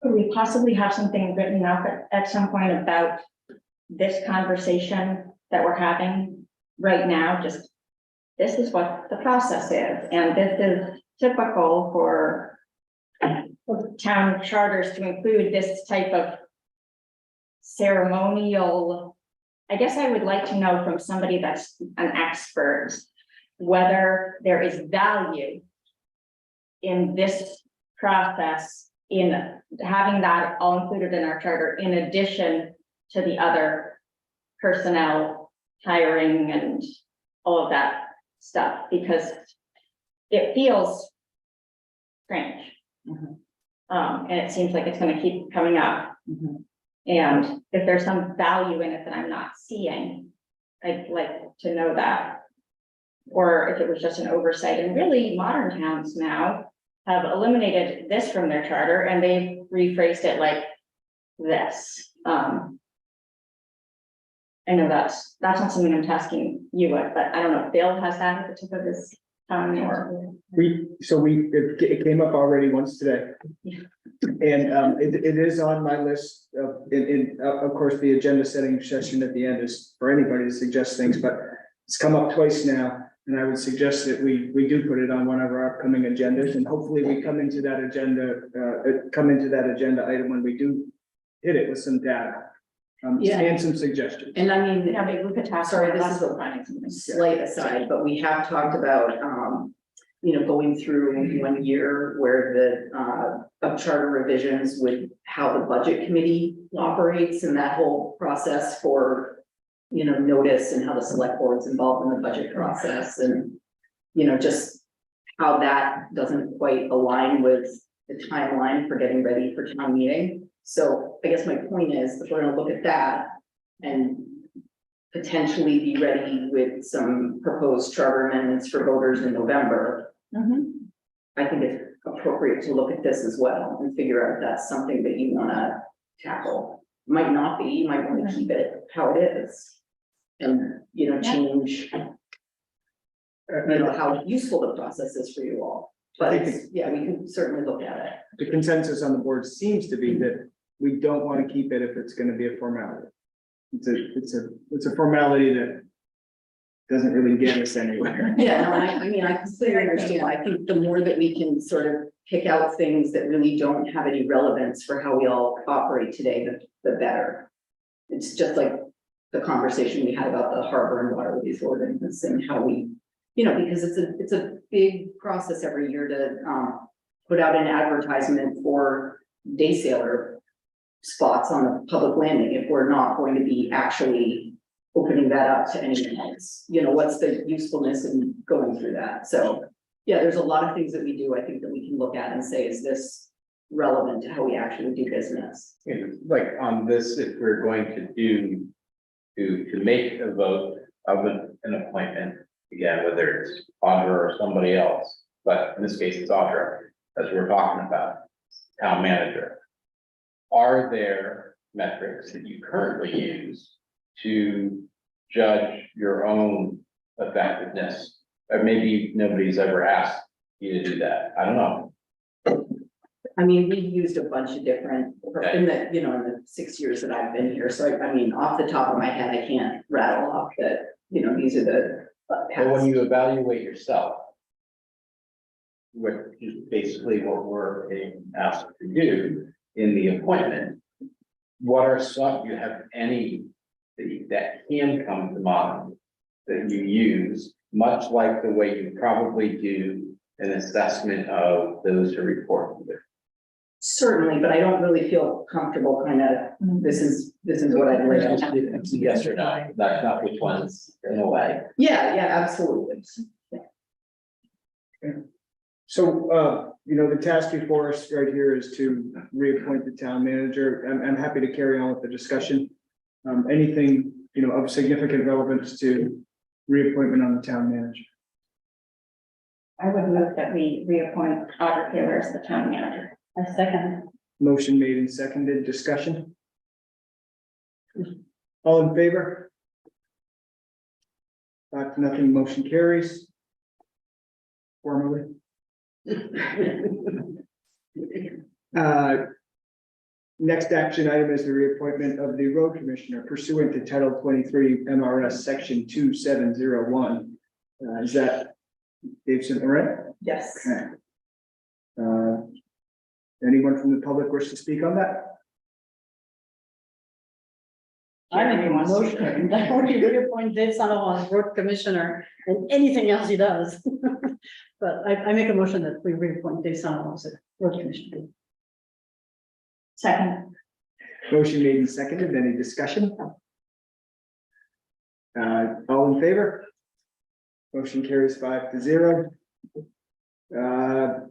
Could we possibly have something written up at some point about this conversation that we're having right now? Just, this is what the process is, and this is typical for town charters to include this type of ceremonial. I guess I would like to know from somebody that's an expert, whether there is value in this process, in having that all included in our charter, in addition to the other personnel hiring and all of that stuff, because it feels strange. And it seems like it's going to keep coming up. And if there's some value in it that I'm not seeing, I'd like to know that. Or if it was just an oversight. And really, modern towns now have eliminated this from their charter, and they've rephrased it like this. I know that's not something I'm tasking you with, but I don't know if Bill has that at the tip of his tongue, or. It came up already once today. And it is on my list of course, the agenda setting session at the end is for anybody to suggest things, but it's come up twice now. And I would suggest that we do put it on one of our upcoming agendas, and hopefully we come into that agenda item when we do hit it with some data. And some suggestions. And I mean, Yeah, maybe we could talk. sorry, this about is a finding something. slight aside, but we have talked about, going through 1 year where the of charter revisions with how the budget committee operates, and that whole process for, notice, and how the select board's involved in the budget process, and, just how that doesn't quite align with the timeline for getting ready for town meeting. So I guess my point is, if we're gonna look at that and potentially be ready with some proposed charter amendments for voters in November, I think it's appropriate to look at this as well and figure out if that's something that you wanna tackle. Might not be, you might wanna keep it how it is. And, change, how useful the process is for you all. But it's, we can certainly look at it. The consensus on the board seems to be that we don't want to keep it if it's going to be a formality. It's a formality that doesn't really get us anywhere. Yeah, no, I completely understand. I think the more that we can sort of pick out things that really don't have any relevance for how we all operate today, the better. It's just like the conversation we had about the harbor and waterways ordinance, and how we, because it's a big process every year to put out an advertisement for day sailor spots on the public landing, if we're not going to be actually opening that up to anyone else. What's the usefulness in going through that? So yeah, there's a lot of things that we do, I think, that we can look at and say, is this relevant to how we actually do business? Like on this, if we're going to make a vote of an appointment, again, whether it's Audra or somebody else, but in this case, it's Audra, as we're talking about, town manager. Are there metrics that you currently use to judge your own effectiveness? Or maybe nobody's ever asked you to do that. I don't know. I mean, we've used a bunch of different, in the 6 years that I've been here. So off the top of my head, I can't rattle off that, these are the. But when you evaluate yourself, which is basically what we're being asked to do in the appointment, what are some, you have any that can come to mind that you use, much like the way you probably do an assessment of those who report to you? Certainly, but I don't really feel comfortable kind of, this is what I'd like. It's yes or no, not which ones in a way. Yeah, absolutely. So, the task before us right here is to reappoint the town manager. I'm happy to carry on with the discussion. Anything, of significant relevance to reappointment on the town manager. I would move that we reappoint Audra Taylor as the town manager. I second. Motion made and seconded, discussion. All in favor? 5-0, motion carries. Formally. Next action item is the reappointment of the road commissioner pursuant to Title 23 MRS Section 2701. Is that Davidson, all right? Yes. Okay. Anyone from the public wish to speak on that? I make a motion that we reappoint Dave Sandoval as road commissioner and anything else he does. But I make a motion that we reappoint Dave Sandoval as road commissioner. Second. Motion made and seconded. Any discussion? All in favor? Motion carries 5-0.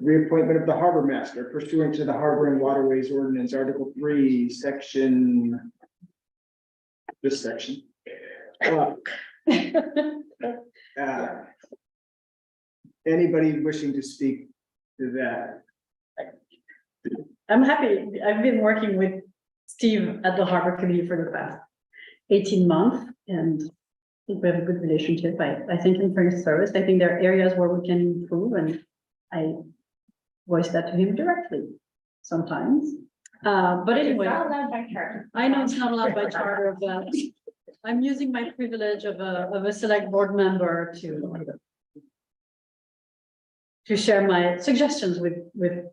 Reappointment of the harbor master pursuant to the Harbor and Waterways Ordinance, Article 3, Section. This section. Anybody wishing to speak to that? I'm happy. I've been working with Steve at the Harbor Committee for the past 18 months and I think we have a good relationship. I thank him for his service. I think there are areas where we can improve and I voice that to him directly sometimes. But anyway, Not allowed by charter. I know it's not allowed by charter, but I'm using my privilege of a select board member to share my suggestions with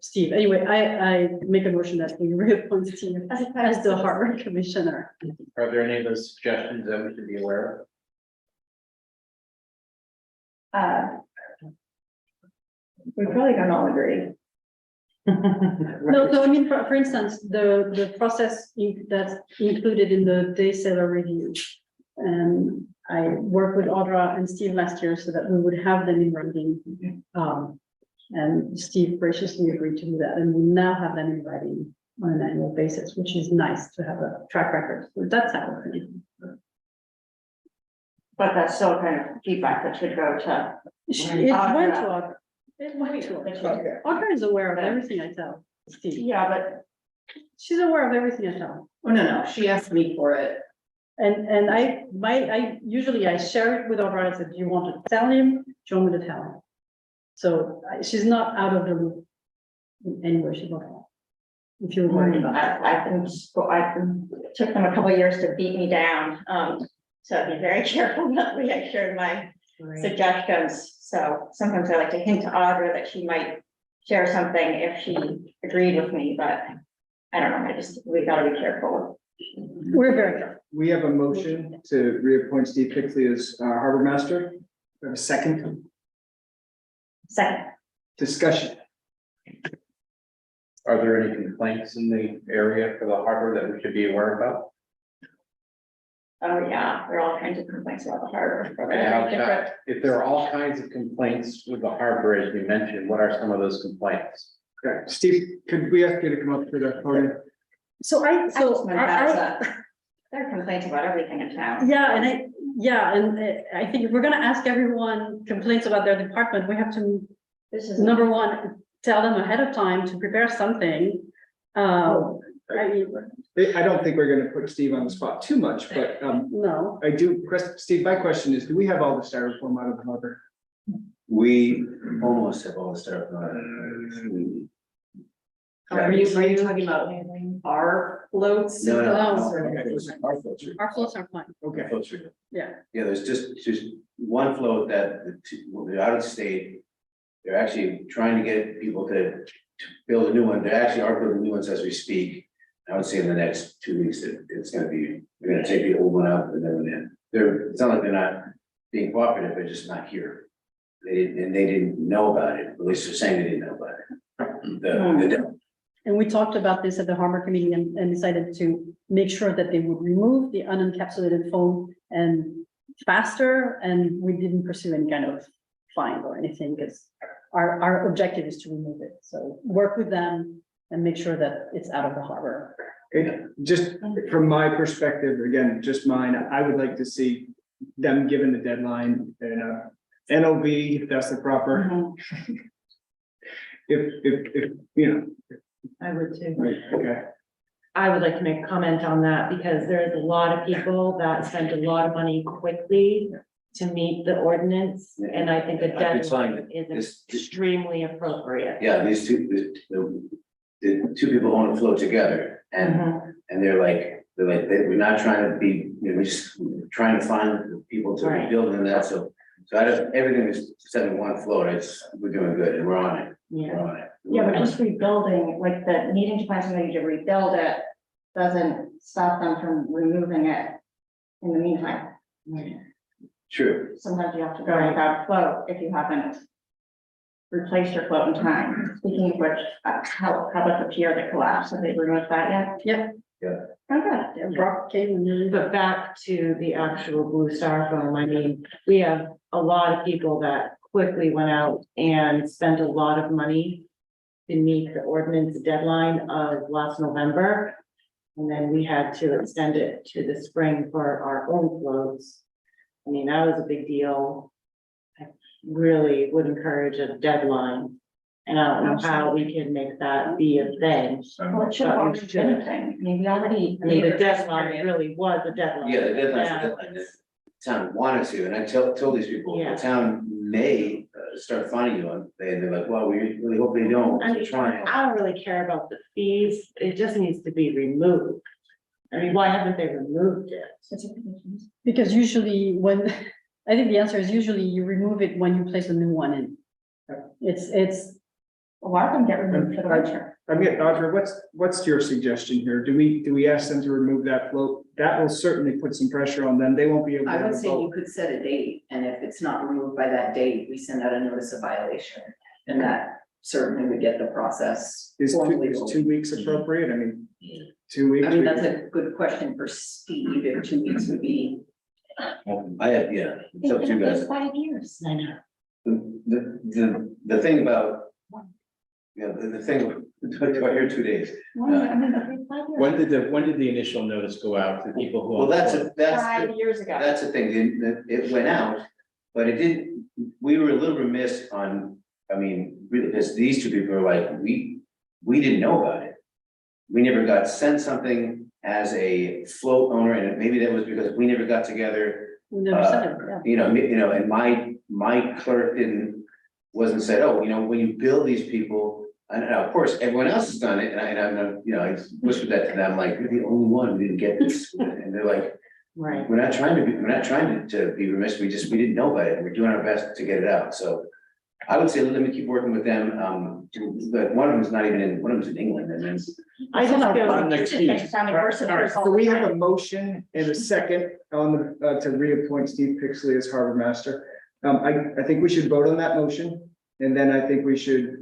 Steve. Anyway, I make a motion that we reappoint Steve as the harbor commissioner. Are there any of those suggestions that we should be aware of? We probably don't all agree. No, so I mean, for instance, the process that's included in the day sailor review. And I worked with Audra and Steve last year so that we would have them in writing. And Steve graciously agreed to do that, and we now have them in writing on an annual basis, which is nice to have a track record. So that's how we're doing. But that's still kind of feedback that should go to. It went to Audra. It went to Audra. Audra is aware of everything I tell Steve. Yeah, but. She's aware of everything I tell. Oh, no, she asked me for it. And I usually share it with Audra. I said, do you want to tell him? Do you want me to tell him? So she's not out of the loop in any way, shape, or form. If you're worried about that. I took them a couple of years to beat me down, so I'd be very careful that I shared my suggestions. So sometimes I like to hint to Audra that she might share something if she agreed with me, but I don't know, we gotta be careful. We're very careful. We have a motion to reappoint Steve Pixley as harbor master. We have a second. Second. Discussion. Are there any complaints in the area for the harbor that we should be aware about? Oh, yeah, there are all kinds of complaints about the harbor. Okay, how about, if there are all kinds of complaints with the harbor, as you mentioned, what are some of those complaints? Okay, Steve, could we ask you to come up to the podium? So There are complaints about everything in town. I think if we're gonna ask everyone complaints about their department, we have to, This is. number one, tell them ahead of time to prepare something. I don't think we're gonna put Steve on the spot too much, but No, I do, Steve, my question is, do we have all the styrofoam out of the harbor? We almost have all the stuff. Are you talking about our floats? No, no. our floats are fine. Okay, Yeah. Yeah, there's just one float that the out of state, they're actually trying to get people to build a new one. They actually are building new ones as we speak. I would say in the next 2 weeks, it's gonna be, we're gonna take the old one out and then it's not like they're not being cooperative, they're just not here. They didn't know about it, at least they're saying they didn't know about it. And we talked about this at the Harbor Committee and decided to make sure that they would remove the unencapsulated foam and faster, and we didn't pursue any kind of fine or anything, because our objective is to remove it. So work with them and make sure that it's out of the harbor. Just from my perspective, again, just mine, I would like to see them given the deadline and NOV, if that's the proper. If, you know, I would too. right, okay. I would like to make a comment on that because there's a lot of people that spend a lot of money quickly to meet the ordinance, and I think a I could sign deadline it. is This- extremely appropriate. Yeah, these two, the two people own a float together, Mhm. and they're like, we're not trying to be, you know, we're just trying to find people to Right. build in that, so out of everything is set in one float, we're doing good, and we're on it, we're Yeah, on it. Yeah, but just rebuilding, like the needing to find somebody to rebuild it doesn't stop them from removing it in the meantime. True, Sometimes you have to go without a float if you haven't replaced your float in time. Speaking of which, how about the pier that collapsed? Have they removed that yet? Yep. Yeah. Oh, good. And Brock came and really- but back to the actual blue styrofoam, I mean, we have a lot of people that quickly went out and spent a lot of money to meet the ordinance deadline of last November. And then we had to extend it to the spring for our own floats. I mean, that was a big deal. I really would encourage a deadline. And I don't know how we can make that be a thing. Well, it should have already been a thing. I mean, we already. I mean, the deadline really was a deadline. yeah, the deadline's Yeah. the deadline, the town wanted to, and I told these people, the Yeah. town may start finding you, and they're like, well, we really hope they don't, I we're mean, trying. I don't really care about the fees, it just needs to be removed. I mean, why haven't they removed it? Because usually when, I think the answer is usually you remove it when you place a new one in. It's, A lot of them get removed for the winter. I mean, Audra, what's your suggestion here? Do we ask them to remove that float? That will certainly put some pressure on them. They won't be able to. I have would a say vote. you could set a date, and if it's not removed by that date, we send out a notice of violation. And that certainly would get the process. Is formally 2 weeks appropriate? I mean, 2 weeks. I mean, we that's could- a good question for Steve, if 2 weeks would be. I have, yeah, it's up to you guys. 5 years. I know. The thing about, you know, the thing, about here 2 days. When did the initial notice go out to people who? Well, that's. 5 years ago. That's the thing, it went out, but it didn't, we were a little remiss on, I mean, really, because these two people are like, we didn't know about it. We never got sent something as a float owner, and maybe that was because we never got together. we never said it, yeah. You know, and my clerk wasn't said, oh, you know, when you bill these people, and of course, everyone else has done it, and I'm, you know, I whispered that to them, like, you're the only one who didn't get this, and they're like, Right, we're not trying to be remiss, we didn't know about it, and we're doing our best to get it out, so. I would say, let me keep working with them, but one of them's not even in, one of them's in England, and then. I just feel Not an like, excuse. Sounding worse and All right, worse. so we have a motion and a second on the, to reappoint Steve Pixley as harbor master. I think we should vote on that motion, and then I think we should,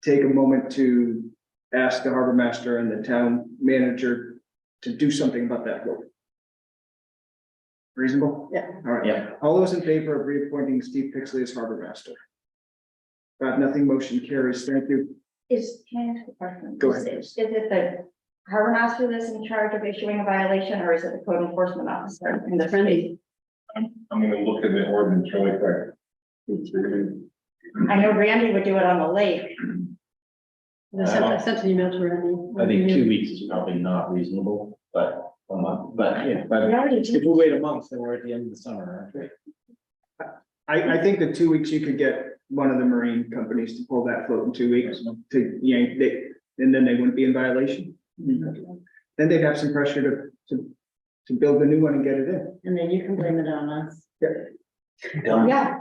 take a moment to ask the harbor master and the town manager to do something about that vote. Reasonable? Yeah. All right. Yeah. All those in favor of reappointing Steve Pixley as harbor master? Nothing, motion carries. Thank you. Can I ask a question? Go ahead. Is it the harbor master that's in charge of issuing a violation, or is it the code enforcement officer in this case? Randy. I'm gonna look at the ordinance really quick. I know Randy would do it on the lake. I sent an email to Randy. I think 2 weeks is probably not reasonable, but a month, but yeah, but We already if we wait a month, then we're at the end of the summer, aren't we? I think the 2 weeks you could get one of the marine companies to pull that float in 2 weeks to yank it, and then they wouldn't be in violation. Then they'd have some pressure to build a new one and get it in. and then you can blame it on us. Done. Yeah,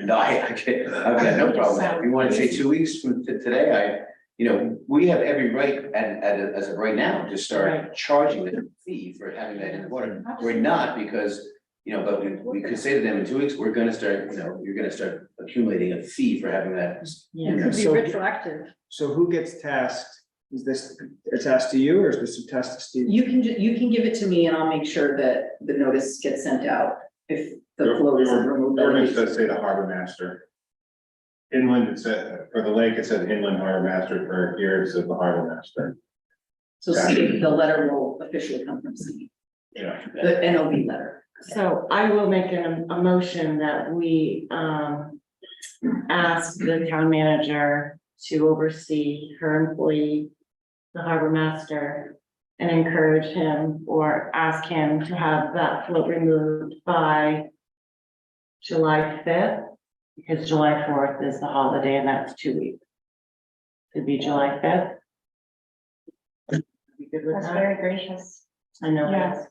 No, I've got no problem with that. If you want to say 2 weeks from today, you know, we have every right as of right now to start Right. charging the fee for having that in the water. We're not because, you know, but we could say to them in 2 weeks, we're gonna start, you know, you're gonna start accumulating a fee for having that. Yeah. It could be So- retroactive. So who gets tasked? Is this a task to you or is this a task to Steve? You can give it to me and I'll make sure that the notice gets sent out if the float is removed. Ordinance does say the harbor master. Inland, it said, for the lake, it said inland harbor master, for here, it says the harbor master. So Steve, the letter will officially come from Steve, Yeah. the NOV letter. So I will make a motion that we, ask the town manager to oversee her employee, the harbor master, and encourage him or ask him to have that float removed by July 5th, because July 4th is the holiday and that's 2 weeks. It'd be July 5th. You good with That's that? very gracious. I know Yeah. that's.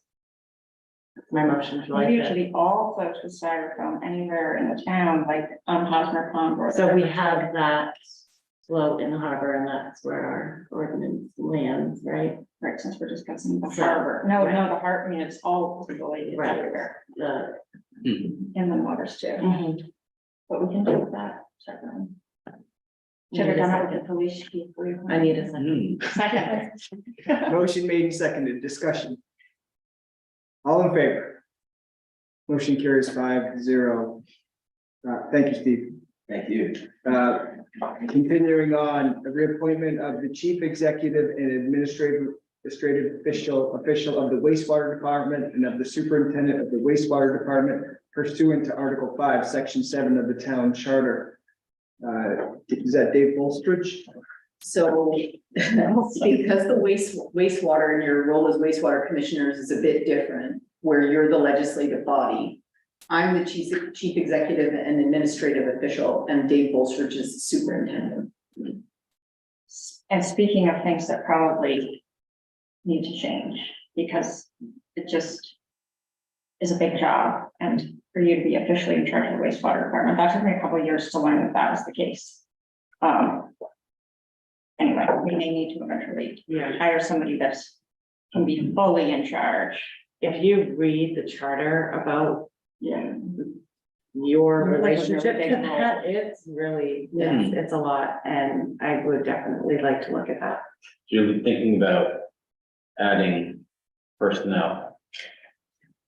That's my motion, July 5th. Usually all floats with styrofoam anywhere in the town, like on Hosmer Pond. or So we whatever. have that float in the harbor and that's where our ordinance lands, right? Right, since we're discussing the So, harbor. No, right. no, the harbor, I mean, it's all related Right. everywhere, The. in the waters too, Mhm. but we can do with that. separately. Should have done it with the police chief. I need a second. Second. Motion made and seconded, discussion. All in favor? Motion carries 5-0. Thank you, Steve. Thank you. Continuing on, a reappointment of the chief executive and administrative official of the wastewater department and of the superintendent of the wastewater department pursuant to Article 5, Section 7 of the town charter. Is that Dave Bolstridge? So because the wastewater and your role as wastewater commissioners is a bit different, where you're the legislative body. I'm the chief executive and administrative official, and Dave Bolstridge is the superintendent. And speaking of things that probably need to change, because it just is a big job, and for you to be officially in charge of the wastewater department, that took me a couple of years to learn that that was the case. Anyway, we may need to eventually Yeah, hire somebody that's can be fully in charge. if you read the charter about Yeah. your Relationship relationship to to that, it's really, it's a lot, and I would definitely like to look at that. You're thinking about adding personnel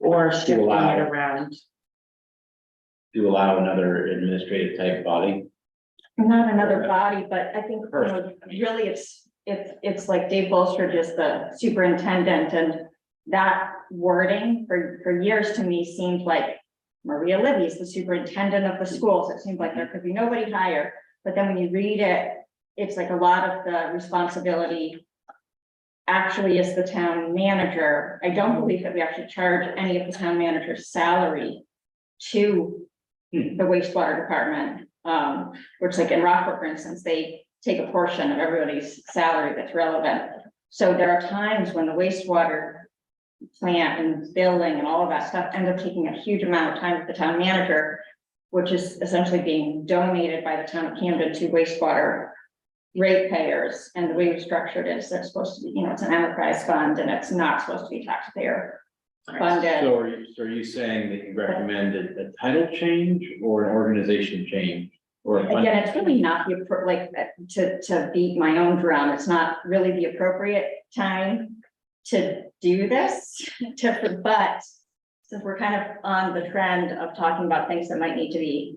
Or shifting it allow- around. to allow another administrative type body. Not another body, but I think, you know, really it's like Dave Bolstridge is the superintendent, and that wording for years to me seemed like Maria Libby is the superintendent of the schools. It seemed like there could be nobody higher, but then when you read it, it's like a lot of the responsibility actually is the town manager. I don't believe that we actually charge any of the town manager's salary to the wastewater department. Which like in Rockport, for instance, they take a portion of everybody's salary that's relevant. So there are times when the wastewater plant and billing and all of that stuff end up taking a huge amount of time with the town manager, which is essentially being donated by the town of Camden to wastewater ratepayers. And the way we structured it is they're supposed to be, you know, it's an enterprise fund and it's not supposed to be taxpayer funded. So are you saying that you recommend a title change or an organization change? Or a fund- Again, it's really not the to beat my own drum. It's not really the appropriate time to do this, but since we're kind of on the trend of talking about things that might need to be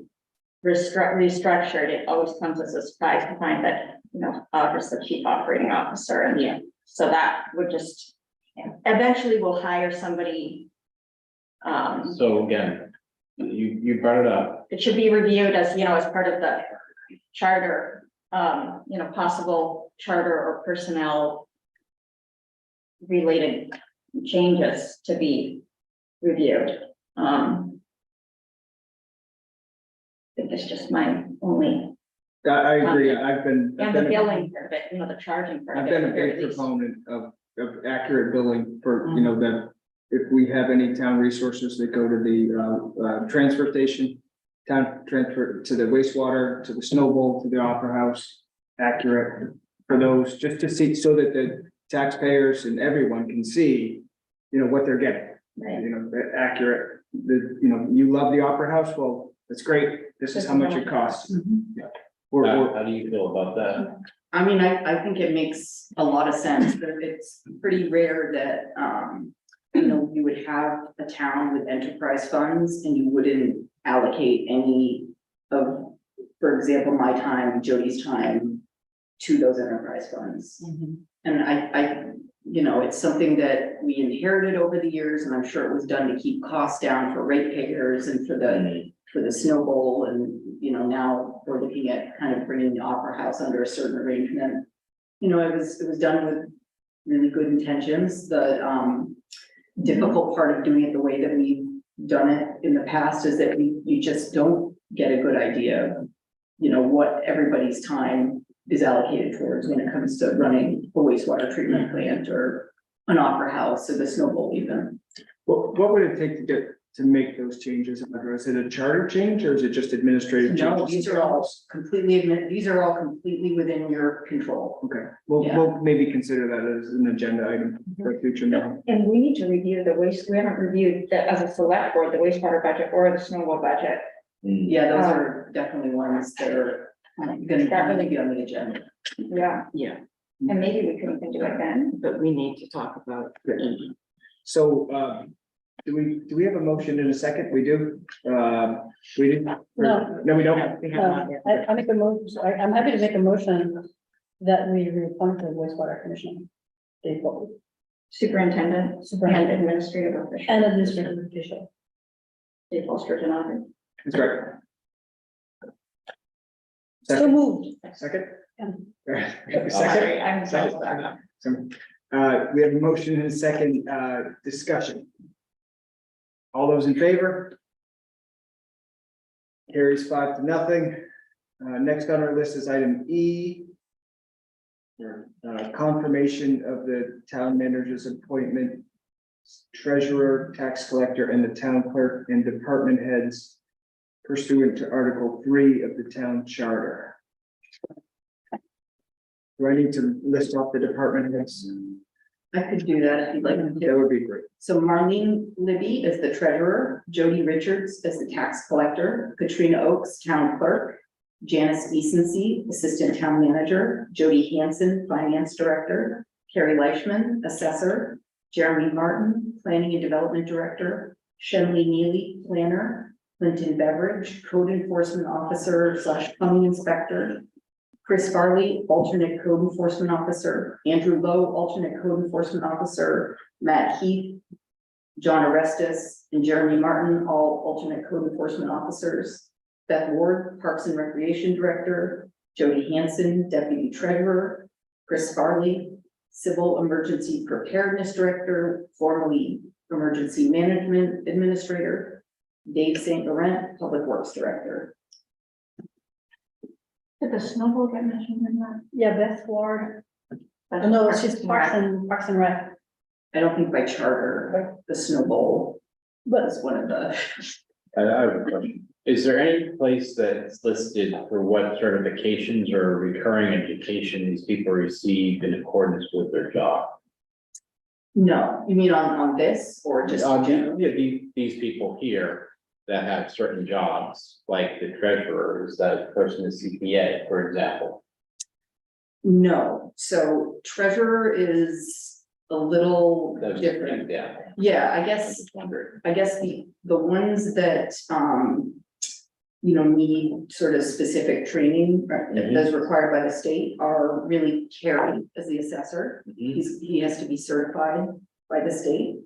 restructured, it always comes as a surprise to find that, you know, just the chief operating officer, and Yeah. so that would just, eventually we'll hire somebody. So again, you brought it up. It should be reviewed as, you know, as part of the charter, you know, possible charter or personnel related changes to be reviewed. It's just my only, I agree. I've been. and the billing part of it, you know, the charging part of I've it. been a at the very big least. proponent of accurate billing for, you know, that if we have any town resources that go to the transfer station, town transfer to the wastewater, to the snow bowl, to the opera house, accurate for those, just to see, so that the taxpayers and everyone can see, you know, what they're getting, Right. you know, accurate. You know, you love the opera house, well, That's great. This is how much it costs. How do you feel about that? I mean, I think it makes a lot of sense, but it's pretty rare that, you would have a town with enterprise funds and you wouldn't allocate any of, for example, my time, Jody's time to those enterprise funds. And it's something that we inherited over the years, and I'm sure it was done to keep costs down for ratepayers and for the snow bowl, and, now we're looking at kind of bringing the opera house under a certain arrangement. It was done with really good intentions. The difficult part of doing it the way that we've done it in the past is that you just don't get a good idea of, what everybody's time is allocated towards when it comes to running a wastewater treatment plant or an opera house or the snow bowl even. What would it take to make those changes? Is it a charter change or is it just administrative No, changes? these are all completely within your control. Okay, we'll maybe consider that as an agenda item for a future meeting. And we need to review we haven't reviewed that as a select board, the wastewater budget or the snowball budget. Yeah, those are definitely ones that are gonna be on the agenda. Yeah, Yeah. and maybe we can even do it then. But we need to talk about. So, do we have a motion in a second? We do? We do? No. No, we don't? We have not yet. I make a motion, I'm happy to make a motion that we reappoint the wastewater commissioner. Dave Foley, Superintendent and superintendent administrative official. and administrative official. Dave Foster tonight. That's right. So Second? moved. Second? Yeah. Second? Sorry, I'm so Second. We have a motion and a second, discussion. All those in favor? Carries 5-0. Next on our list is item E. Confirmation of the town manager's appointment, treasurer, tax collector, and the town clerk and department heads pursuant to Article 3 of the town charter. Do I need to list off the department heads? I could do that if you'd like me to. That would be great. So Marlene Libby is the treasurer, Jody Richards is the tax collector, Katrina Oakes, town clerk, Janice Decency, assistant town manager, Jody Hanson, finance director, Carrie Leishman, assessor, Jeremy Martin, planning and development director, Shenley Neely, planner, Clinton Beveridge, code enforcement officer / plumbing inspector, Chris Farley, alternate code enforcement officer, Andrew Lowe, alternate code enforcement officer, Matt Heath, John Orestes, and Jeremy Martin, all alternate code enforcement officers, Beth Ward, Parks and Recreation Director, Jody Hanson, Deputy Treasurer, Chris Farley, Civil Emergency Preparedness Director, formerly Emergency Management Administrator, Dave St. Laurent, Public Works Director. Did the snowball get mentioned in that? Yeah, Beth Ward. No, she's Parks and Rec. I don't think by charter, the Snow Bowl But was one of the. I have a question. Is there any place that's listed for what certifications or recurring education these people receive in accordance with their job? No, you mean on this or just in general? Yeah, these people here that have certain jobs, like the treasurer, is that person is CPA, for example? No, so treasurer is a little Those different. Yeah. Yeah, I I guess, just wondered. the ones that, need sort of specific training as required by the state are really Carrie as the assessor. He has to be certified by the state,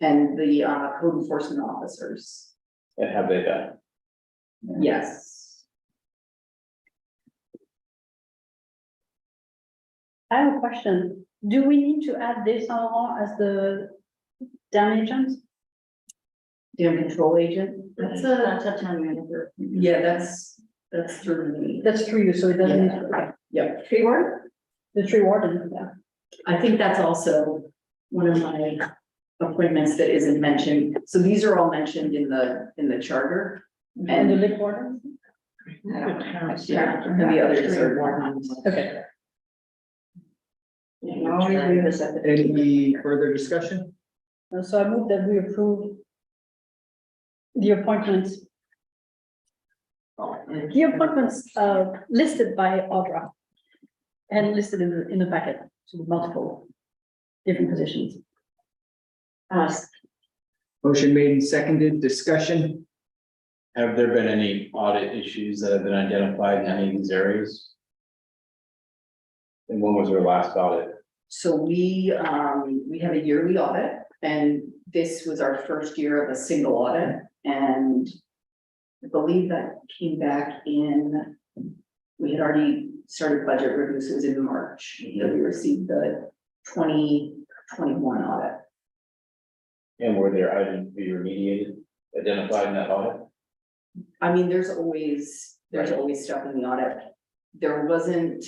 and the code enforcement officers. And have they done? Yes. I have a question. Do we need to add this on as the dam agent? Dam control agent, that's a town manager. yeah, that's through me. That's through you, so it doesn't need to, Yep, Tree ward? the tree warden, yeah. I think that's also one of my appointments that isn't mentioned. So these are all mentioned in the charter. And the lick warden? Yeah, and the others are. Okay. Any further discussion? So I move that we approve the appointments The appointments listed by Audra and listed in the packet, so multiple different positions. Motion made and seconded, discussion. Have there been any audit issues that have been identified in any of these areas? And when was your last audit? So we have a yearly audit, and this was our first year of a single audit, and I believe that came back in, we had already started budget reviews, it was in March, that we received the 2021 audit. And were there items to be remediated, identified in that audit? I mean, there's always stuff in the audit. There wasn't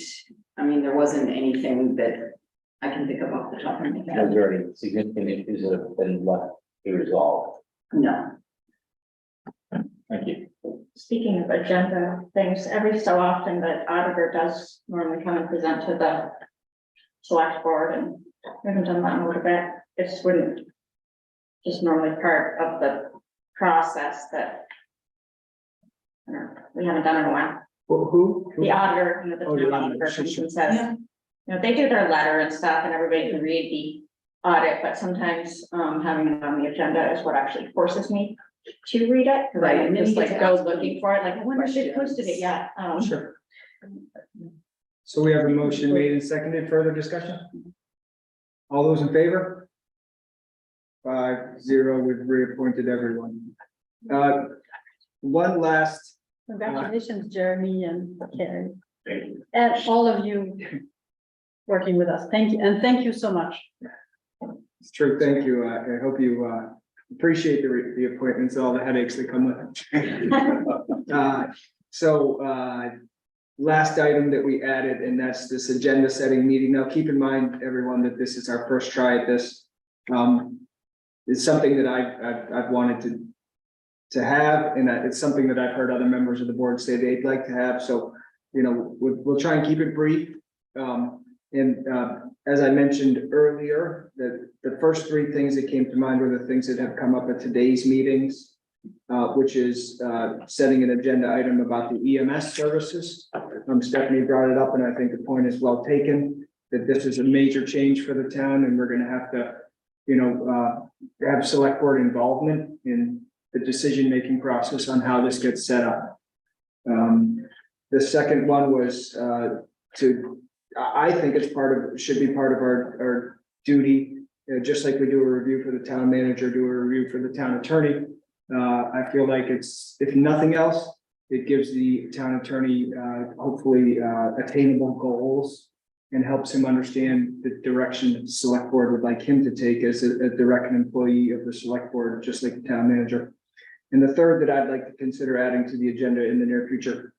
anything that I can think of off the top of my Was head. there any significant issues that have been left to resolve? No. Thank you. Speaking of agenda things, every so often the auditor does normally come and present to the select board, and we haven't done that in a little bit. It's wouldn't just normally part of the process that I don't know, we haven't done in a while. Who? The auditor, the Oh, the town auditor, auditor sure, comes sure. and says, you know, they do their letter and stuff and everybody can read the audit, but sometimes having it on the agenda is what actually forces me to read it. Cause Right, I and then just you get like to go ask looking for it, like I wonder if they posted it yet. Sure. So we have a motion made and seconded, further discussion? All those in favor? 5-0, we've reappointed everyone. One last, Congratulations, Jeremy and Carrie. And all of you working with us. Thank you, and thank you so much. it's true, thank you, I hope you appreciate the appointments, all the headaches that come with it. Last item that we added, and that's this agenda setting meeting. Now, keep in mind, everyone, that this is our first try at this. It's something that I've wanted to have, and it's something that I've heard other members of the board say they'd like to have, so, you know, we'll try and keep it brief. As I mentioned earlier, the first three things that came to mind were the things that have come up at today's meetings, which is setting an agenda item about the EMS services. Stephanie brought it up, and I think the point is well taken, that this is a major change for the town, and we're gonna have to, you know, have select board involvement in the decision-making process on how this gets set up. The second one was I think it's should be part of our duty, just like we do a review for the town manager, do a review for the town attorney. I feel like it's, if nothing else, it gives the town attorney hopefully attainable goals and helps him understand the direction that the select board would like him to take as a direct employee of the select board, just like the town manager. And the third that I'd like to consider adding to the agenda in the near future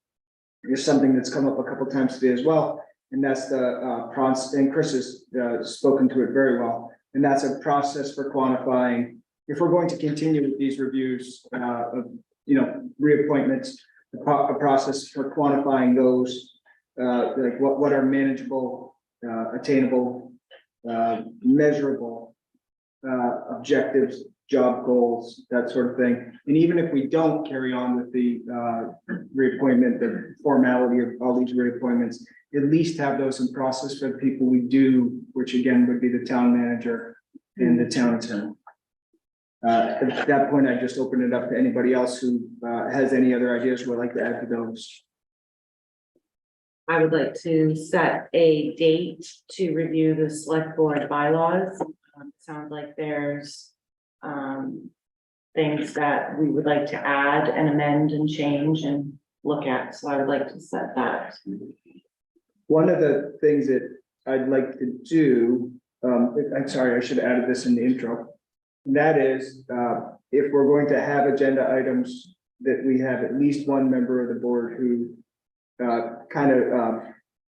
is something that's come up a couple times today as well, and that's the and Chris has spoken to it very well, and that's a process for quantifying, if we're going to continue with these reviews of, you know, reappointments, a process for quantifying those, like what are manageable, attainable, measurable objectives, job goals, that sort of thing. And even if we don't carry on with the reappointment, the formality of all these reappointments, at least have those in process for the people we do, which again would be the town manager and the town attorney. At that point, I just open it up to anybody else who has any other ideas would like to add to those. I would like to set a date to review the select board bylaws. Sounds like there's things that we would like to add and amend and change and look at, so I would like to set that. One of the things that I'd like to do, I'm sorry, I should have added this in the intro. And that is, if we're going to have agenda items, that we have at least one member of the board who kind of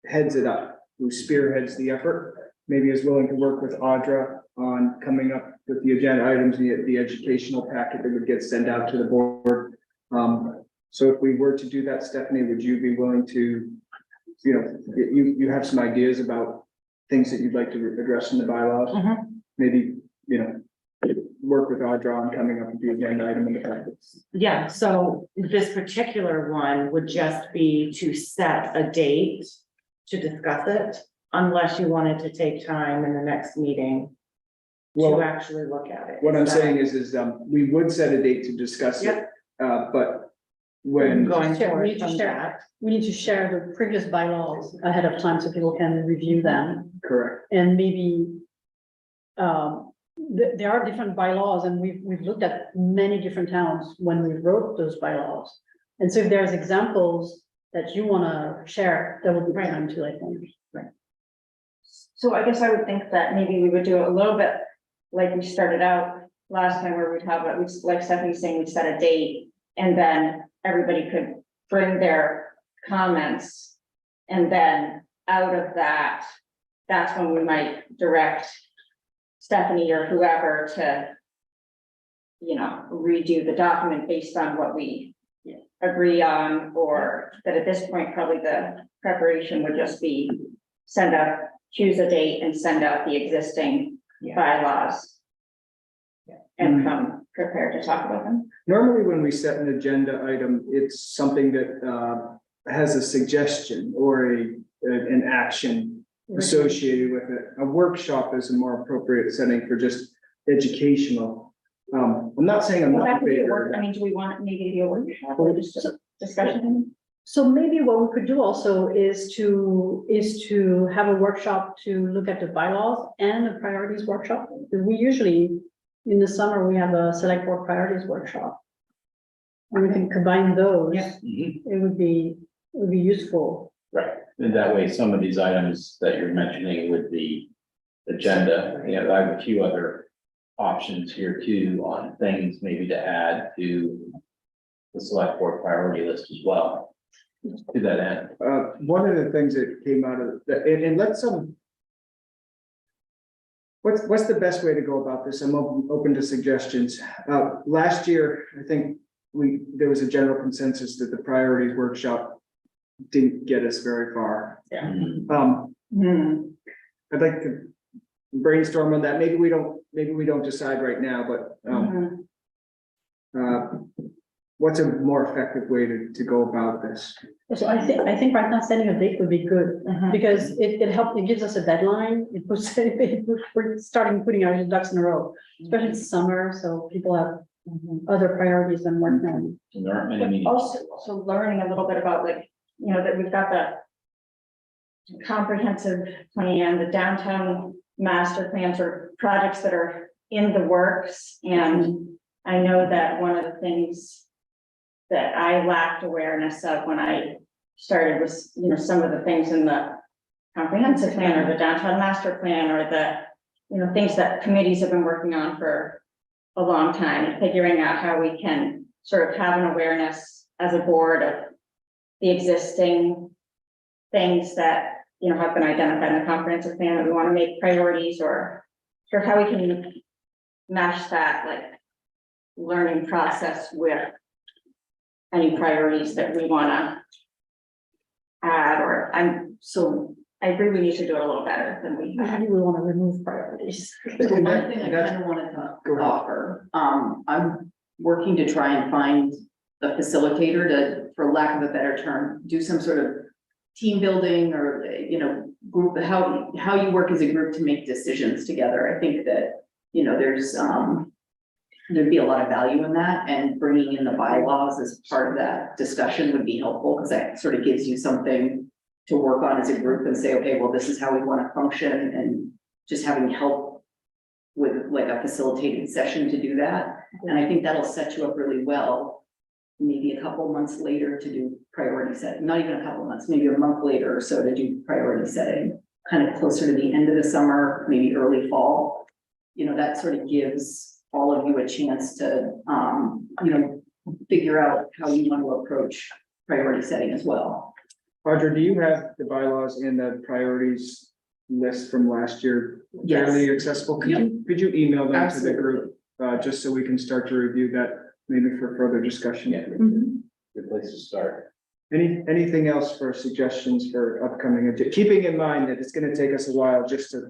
heads it up, who spearheads the effort, maybe is willing to work with Audra on coming up with the agenda items, the educational packet that would get sent out to the board. So if we were to do that, Stephanie, would you be willing to, you know, you have some ideas about things that you'd like to address in the bylaws? Maybe, you know, work with Audra on coming up with the agenda item in the packets. Yeah, so this particular one would just be to set a date to discuss it, unless you wanted to take time in the next meeting to Well, actually look at it. what I'm Is that- saying is, we would set a date to discuss it, Yep. but when. Going Sure, we forward need to from share. that. We need to share the previous bylaws ahead of time so people can review them Correct. and maybe. There are different bylaws and we've looked at many different towns when we wrote those bylaws. And so if there's examples that you wanna share, that would be the time to, I think. So I guess I would think that maybe we would do it a little bit like we started out last time where we'd have, like Stephanie's saying, we set a date. And then everybody could bring their comments. And then out of that, that's when we might direct Stephanie or whoever to, you know, redo the document based on what we agree on, or that at this point, probably the preparation would just be choose a date and send out the existing bylaws. And come prepared to talk about them. Normally, when we set an agenda item, it's something that has a suggestion or an action associated with it. A workshop is a more appropriate setting for just educational. I'm not saying I'm Well, not that in could be a favor work, of I that. mean, do we want it maybe to be a workshop or just a discussion? So maybe what we could do also is to have a workshop to look at the bylaws and the priorities workshop. Because we usually, in the summer, we have a select board priorities workshop. And we can combine those. Yeah. It would be useful. Right, and that way, some of these items that you're mentioning with the agenda, you know, I have a few other options here too on things maybe to add to the select board priority list as well. To that end. One of the things that came out of that, and let's what's the best way to go about this? I'm open to suggestions. Last year, I think there was a general consensus that the priorities workshop didn't get us very far. I'd like to brainstorm on that. Maybe we don't decide right now, but what's a more effective way to go about this? So I think right now setting a date would be good because it gives us a deadline. It puts, we're starting putting our ducks in a row, especially in summer, so people have other priorities than work now. And there aren't many meetings. Also learning a little bit about like, you know, that we've got the comprehensive plan, the downtown master plan, sort of projects that are in the works. And I know that one of the things that I lacked awareness of when I started was, you know, some of the things in the comprehensive plan or the downtown master plan or the, you know, things that committees have been working on for a long time, and figuring out how we can sort of have an awareness as a board of the existing things that, you know, have been identified in the comprehensive plan that we want to make priorities, or sort of how we can match that like learning process with any priorities that we want to add, or I agree we need to do it a little better than we have. Maybe we want to remove priorities. One thing I kind of wanted Go to ahead. offer, I'm working to try and find a facilitator to, for lack of a better term, do some sort of team building or, you know, group, how you work as a group to make decisions together. I think that, you know, there'd be a lot of value in that, and bringing in the bylaws as part of that discussion would be helpful, because that sort of gives you something to work on as a group and say, okay, well, this is how we want to function, and just having help with like a facilitated session to do that. And I think that'll set you up really well, maybe a couple months later to do priority setting, not even a couple months, maybe a month later or so to do priority setting, kind of closer to the end of the summer, maybe early fall. You know, that sort of gives all of you a chance to, you know, figure out how you want to approach priority setting as well. Audra, do you have the bylaws and the priorities list from last year Yes. generally accessible? Could you email them to the group, just so we can start to review that, maybe for further discussion? Yeah. Mhm. Good place to start. Anything else for suggestions for upcoming, keeping in mind that it's gonna take us a while just to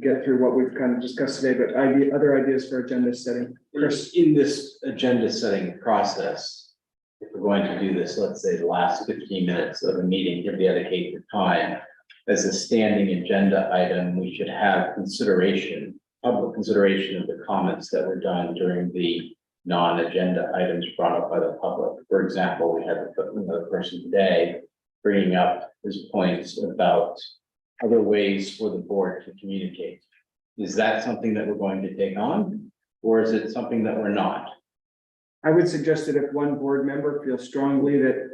get through what we've kind of discussed today, but other ideas for agenda setting. Chris, In this agenda setting process, if we're going to do this, let's say the last 15 minutes of a meeting, to dedicate the time. As a standing agenda item, we should have public consideration of the comments that were done during the non-agenda items brought up by the public. For example, we had another person today bringing up his points about other ways for the board to communicate. Is that something that we're going to take on, or is it something that we're not? I would suggest that if one board member feels strongly that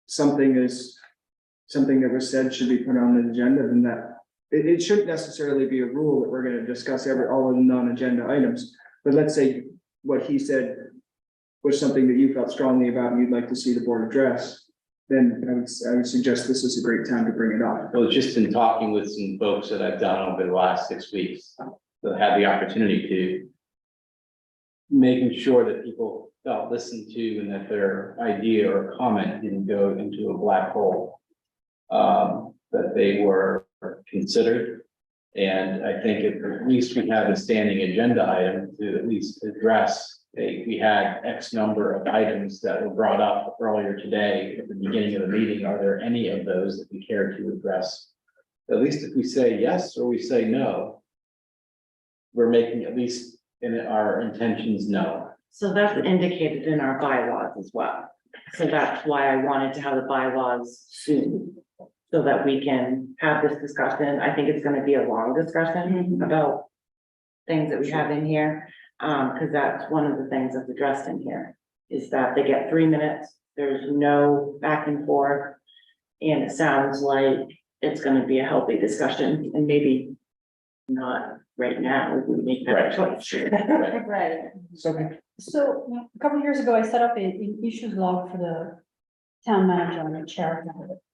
something that was said should be put on the agenda, then that it shouldn't necessarily be a rule that we're going to discuss all of the non-agenda items. But let's say what he said was something that you felt strongly about and you'd like to see the board address, then I would suggest this is a great time to bring it up. Well, just in talking with some folks that I've done over the last 6 weeks, that had the opportunity to making sure that people felt listened to and that their idea or comment didn't go into a black hole. That they were considered. And I think if at least we have a standing agenda item to at least address, we had X number of items that were brought up earlier today at the beginning of the meeting. Are there any of those that we care to address? At least if we say yes or we say no, we're making at least in our intentions known. So that's indicated in our bylaws as well. So that's why I wanted to have the bylaws soon. So that we can have this discussion. I think it's gonna be a long discussion about things that we have in here. Because that's one of the things that's addressed in here, is that they get 3 minutes, there's no back and forth. And it sounds like it's gonna be a healthy discussion, and maybe not right now, we make that choice. Right. So a couple of years ago, I set up an issues log for the town manager and the chair,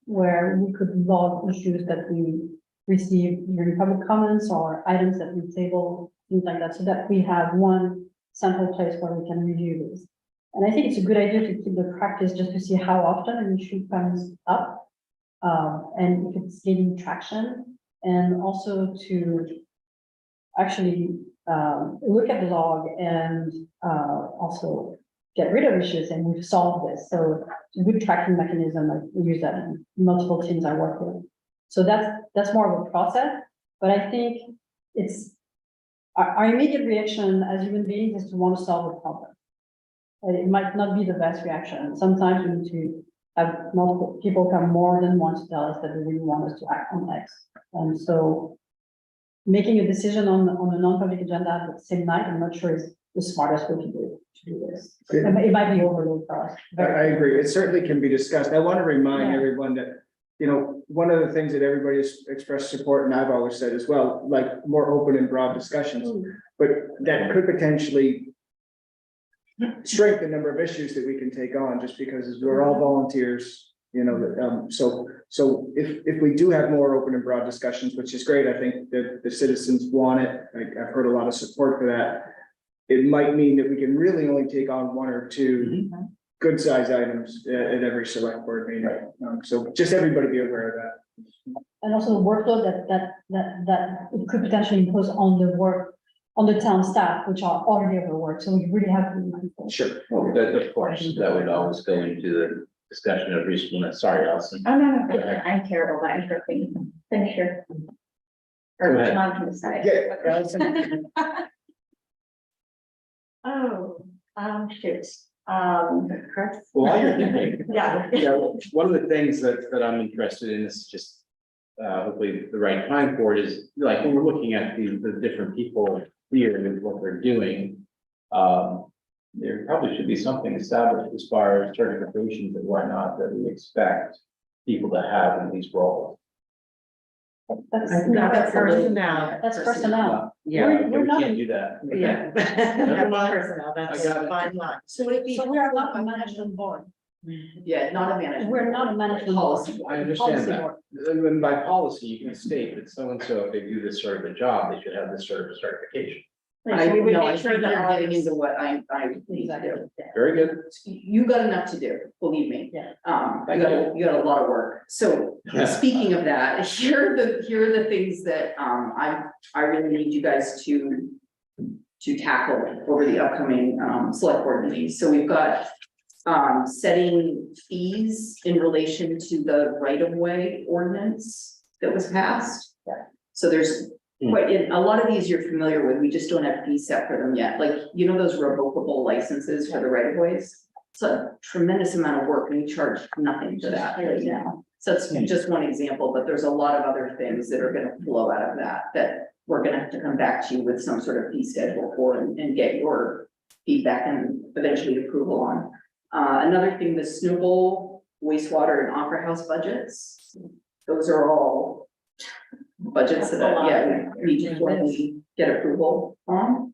where we could log issues that we received during public comments or items that we table, things like that, so that we have one central place where we can review this. And I think it's a good idea to keep the practice just to see how often an issue comes up, and if it's gaining traction, and also to actually look at the log and also get rid of issues, and we've solved this. So it's a good tracking mechanism. I use that in multiple teams I work with. So that's more of a process, but I think it's our immediate reaction as human beings is to want to solve a problem. It might not be the best reaction. Sometimes we need to have multiple people come more than once to tell us that they really want us to act on X. And so making a decision on a non-public agenda at the same night, I'm not sure is the smartest way to do this. It might be overload for us. I agree. It certainly can be discussed. I want to remind everyone that, one of the things that everybody has expressed support, and I've always said as well, like more open and broad discussions, but that could potentially shrink the number of issues that we can take on, just because we're all volunteers, so if we do have more open and broad discussions, which is great, I think that the citizens want it. I've heard a lot of support for that. It might mean that we can really only take on one or two good size items at every select board meeting. So just everybody be aware of that. And also the workload that it could potentially impose on the town staff, which are already overworked. So we really have to be mindful. Sure. Well, that, of course, that would always go into the discussion of reasonableness. Sorry, Allison. Oh, no, Go ahead. I'm terrible, but I'm perfect. Finish your. Go Or ahead. Tom can decide. Yeah, Allison. Oh, shoot, Chris? While you're thinking, Yeah. one of the things that I'm interested in is just hopefully the right time for it is like when we're looking at the different people here and what they're doing. There probably should be something established as far as certifications and whatnot that we expect people to have in these roles. That's personnel. That's personnel. Yeah, We can't do that. yeah. Never mind. Personnel, that's I got it. fine line. So would it be? So we are not a management board. Yeah, not a management. We're not a management board. Policy. I understand Policy that. board. And by policy, you can state that so-and-so, if they do this sort of a job, they should have this sort of certification. I We would know, I make sure think that you're all getting this- into what I need to do. very good. You got enough to do, believe me. Yeah. You got a lot of work. So speaking of that, here are the things that, I really need you guys to tackle over the upcoming, select board meetings. So we've got, setting fees in relation to the right-of-way ordinance that was passed. So there's quite, in a lot of these you're familiar with, we just don't have fees set for them yet, like, you know, those revocable licenses for the right-of-ways? It's a tremendous amount of work, and we charge nothing for that right now. So it's just one example, but there's a lot of other things that are gonna flow out of that we're gonna have to come back to you with some sort of fee schedule for and get your feedback and eventually approval on. Another thing, the Snow Bowl, wastewater and opera house budgets, those are all budgets that, we need to formally get approval on.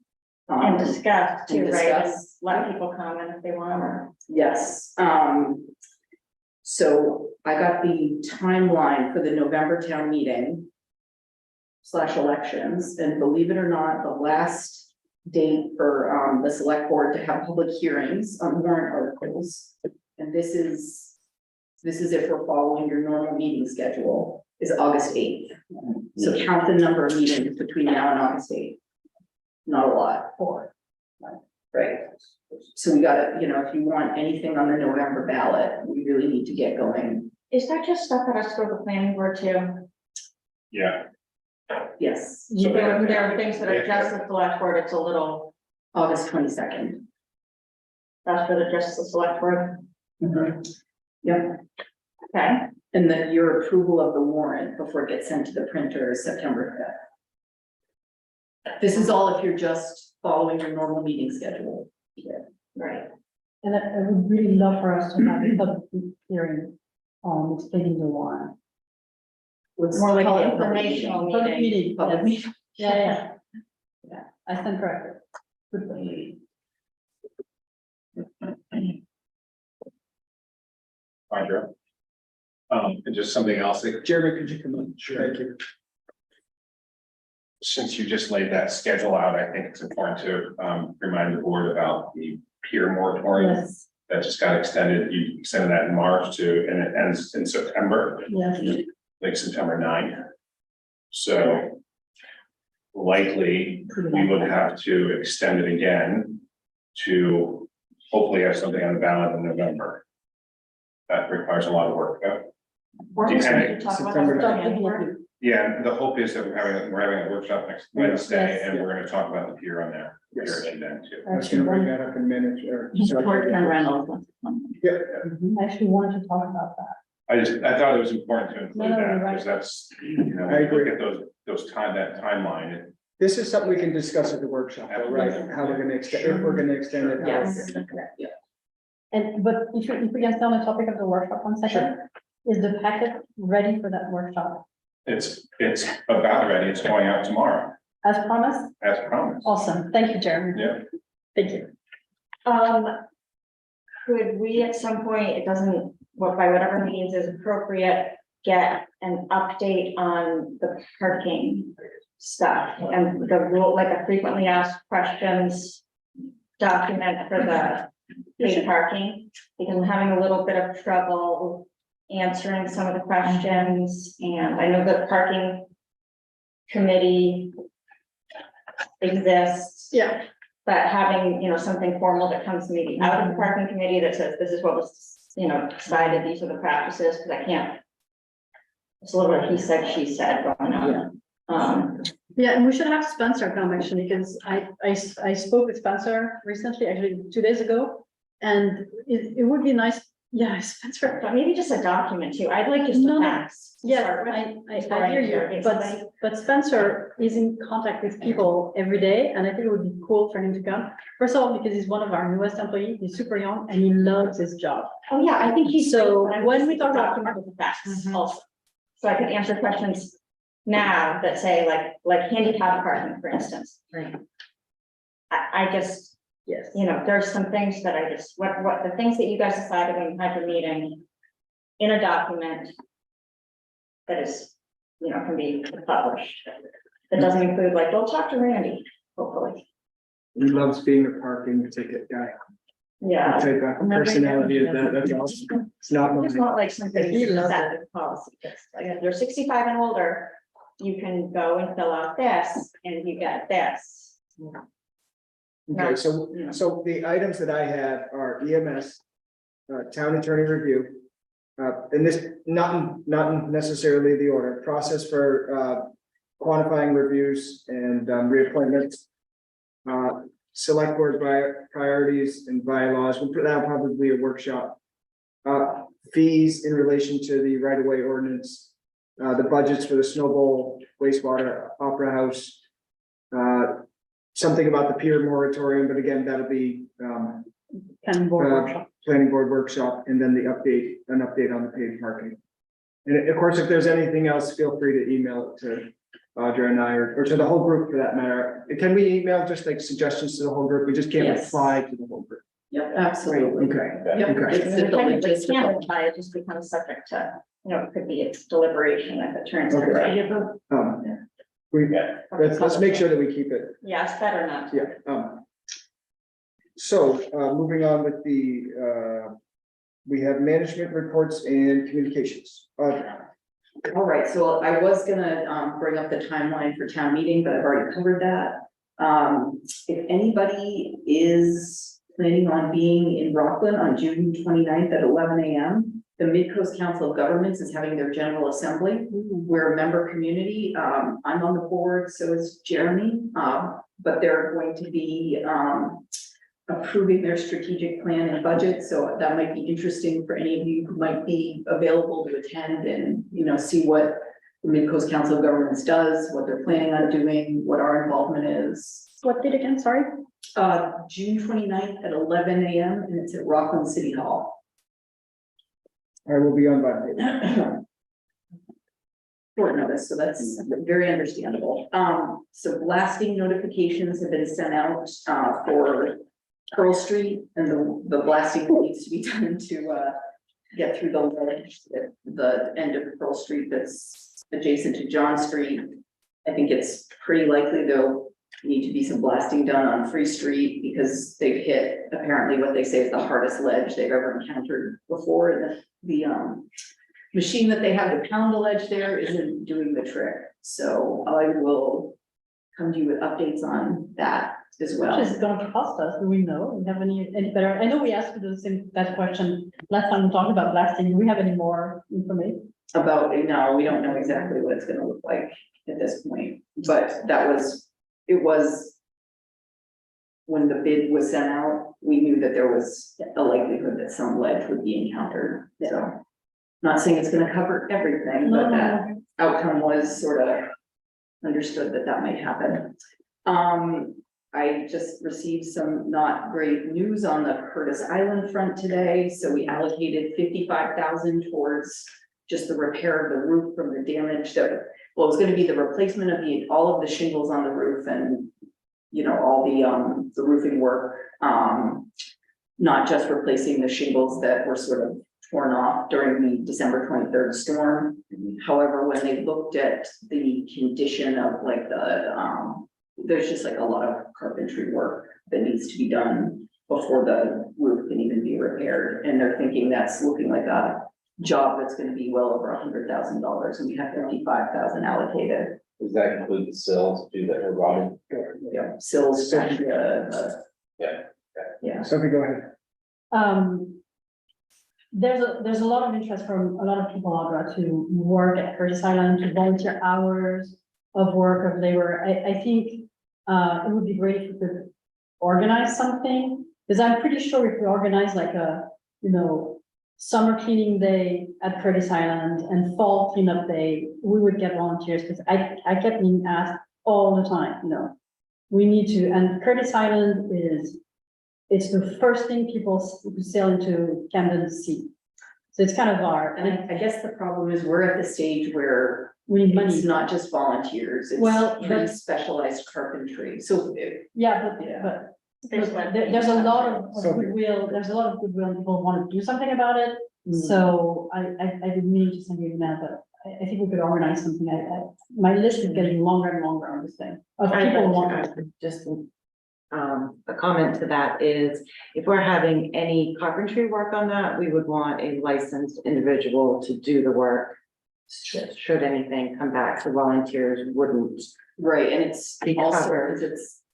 And discuss too, and right? And discuss. let people comment if they want, or. Yes, so I got the timeline for the November town meeting / elections, and believe it or not, the last date for, the select board to have public hearings on warrant articles. And this is if we're following your normal meeting schedule, is August 8th. So count the number of meetings between now and August 8th. Not a lot. 4. Right. So we gotta, if you want anything on the November ballot, we really need to get going. Is that just stuff that has to go to the planning board too? Yeah. Yes, There are things that are just the select board, it's a little, August 22nd. that's for just the select board, Yep, okay? and then your approval of the warrant before it gets sent to the printer is September 5th. This is all if you're just following your normal meeting schedule. Right. And I would really love for us to have a public hearing on explaining the warrant. Let's More like call an it a public informational meeting. Public meeting, Public yes. meeting. Yeah. I stand corrected. Good point. Audra. And just something else, that Jeremy, could you come on? Sure. Thank you. since you just laid that schedule out, I think it's important to remind the board about the peer moratorium Yes, that just got extended. You extended that in March and it ends in September, yes. like September 9th. So likely we would have to extend it again to hopefully have something on the ballot in November. That requires a lot of work. We're just going to Depending- talk about September the planning board. Yeah, the hope is that we're having a workshop next Wednesday, Yes. and we're gonna talk about the pier on there. Yes. Pier issue then too. I was gonna bring that up in minutes or. Reynolds. Yeah, I actually wanted to talk about that. I thought it was important to include No, that, you're right. because that's, I agree. look at that timeline. this is something we can discuss at the workshop, though, right? How we're gonna extend, if we're gonna extend it. how we're Yes. gonna- But if we can stay on the topic of the workshop 1 second, is the packet ready for that workshop? It's about ready, it's going out tomorrow, As promised? as promised. Awesome. Thank you, Jeremy. Yeah. Thank you. Could we at some point, it doesn't, by whatever means is appropriate, get an update on the parking stuff and the rule, like a frequently asked questions document for the paid parking? Because I'm having a little bit of trouble answering some of the questions, and I know the parking committee exists. Yeah. But having, something formal that comes maybe out of the parking committee that says, this is what was, decided, these are the practices, because I can't. It's a little bit he said, she said going on. Yeah, and we should have Spencer come actually, because I spoke with Spencer recently, actually 2 days ago. And it would be nice, yeah, Spencer. But maybe just a document too, I'd like just No, the no. facts. to Yeah, start with, I before hear you, interrogate somebody. but Spencer is in contact with people every day, and I think it would be cool for him to come. First of all, because he's one of our newest employees, he's super young and he loves his job. Oh, yeah, I think he's. So great, but I would when just we like a talk about- document with the facts Mhm. also. So I could answer questions now that say like handicap parking, for instance. Right. I just, Yes. there's some things that I just, what the things that you guys decided when you had your meeting in a document that is, can be published. That doesn't include like, don't talk to Randy, hopefully. He loves being a parking ticket guy. Yeah. Take back the personality of that, that's awesome. It's not It's mine. not like something He you loves set in policy, it's like if you're 65 and older, you can go and fill out this and you get this. Okay, so the items that I have are EMS, town attorney review. And this, not necessarily the order, process for, quantifying reviews and, reappointments. Select board priorities and bylaws, we'll put that probably a workshop. Fees in relation to the right-of-way ordinance, the budgets for the Snow Bowl, wastewater, Opera House. Something about the pier moratorium, but again, that'll be, Planning board workshop. planning board workshop, and then an update on the paid parking. And of course, if there's anything else, feel free to email it to Audra and I, or to the whole group for that matter. Can we email just like suggestions to the whole group? We just can't Yes. reply to the whole group. Yep, absolutely. Okay, Yep, Okay. it's the logistical. It just becomes subject to, it could be its deliberation if it turns out. Okay. Let's make sure that we keep it. Yeah, it's better not to. Yeah. So, moving on with we have management reports and communications. All right, so I was gonna bring up the timeline for town meeting, but I've already covered that. If anybody is planning on being in Rockland on June 29th at 11 a.m., the Mid-Coast Council of Governments is having their general assembly. We're a member community. I'm on the board, so is Jeremy. But they're going to be approving their strategic plan and budget, so that might be interesting for any of you who might be available to attend and, see what the Mid-Coast Council of Governments does, what they're planning on doing, what our involvement is. What did again, sorry? June 29th at 11 a.m. and it's at Rockland City Hall. I will be on by. Short notice, so that's very understandable. So blasting notifications have been sent out for Pearl Street, and the blasting needs to be done to get through the ledge at the end of Pearl Street that's adjacent to John Street. I think it's pretty likely there'll need to be some blasting done on Free Street because they've hit apparently what they say is the hardest ledge they've ever encountered before. And the machine that they have to pound the ledge there isn't doing the trick. So I will come to you with updates on that as well. Which is going to cost us, do we know? Do we have any better? I know we asked you that question last time we talked about blasting. Do we have any more information? About, no, we don't know exactly what it's gonna look like at this point, but it was. When the bid was sent out, we knew that there was a likelihood that some ledge would be encountered, so. Not saying it's gonna cover everything, but that outcome was sort of understood that might happen. I just received some not great news on the Curtis Island front today, so we allocated 55,000 towards just the repair of the roof from the damage that, well, it was gonna be the replacement of all of the shingles on the roof and, all the roofing work, not just replacing the shingles that were sort of torn off during the December 23rd storm. However, when they looked at the condition of like there's just like a lot of carpentry work that needs to be done before the roof can even be repaired. And they're thinking that's looking like a job that's gonna be well over $100,000 and we have 55,000 allocated. Does that include the sills too that are rotted? Yeah, sills, yeah. Sophie, go ahead. There's a lot of interest from a lot of people, Audra, to work at Curtis Island, to volunteer hours of work, of labor. I think it would be great if we could organize something, because I'm pretty sure if we organize like a, summer cleaning day at Curtis Island and fall cleanup day, we would get volunteers, because I kept being asked all the time, we need to, and Curtis Island it's the first thing people sail into Camden see. So it's kind of And I guess the problem is we're at the stage where we need money. it's not just volunteers, it's Well, pretty but- specialized carpentry, so. Yeah, Yeah. but There's there's a lot of So- goodwill, people want to do something about it. So I would need to send you an email, but I think we could organize something. My list is getting longer and longer on this thing. Of people who want. Just a comment to that is, if we're having any carpentry work on that, we would want a licensed individual to do the work. Should anything come back, so volunteers wouldn't. Right, and it's Be also, covered.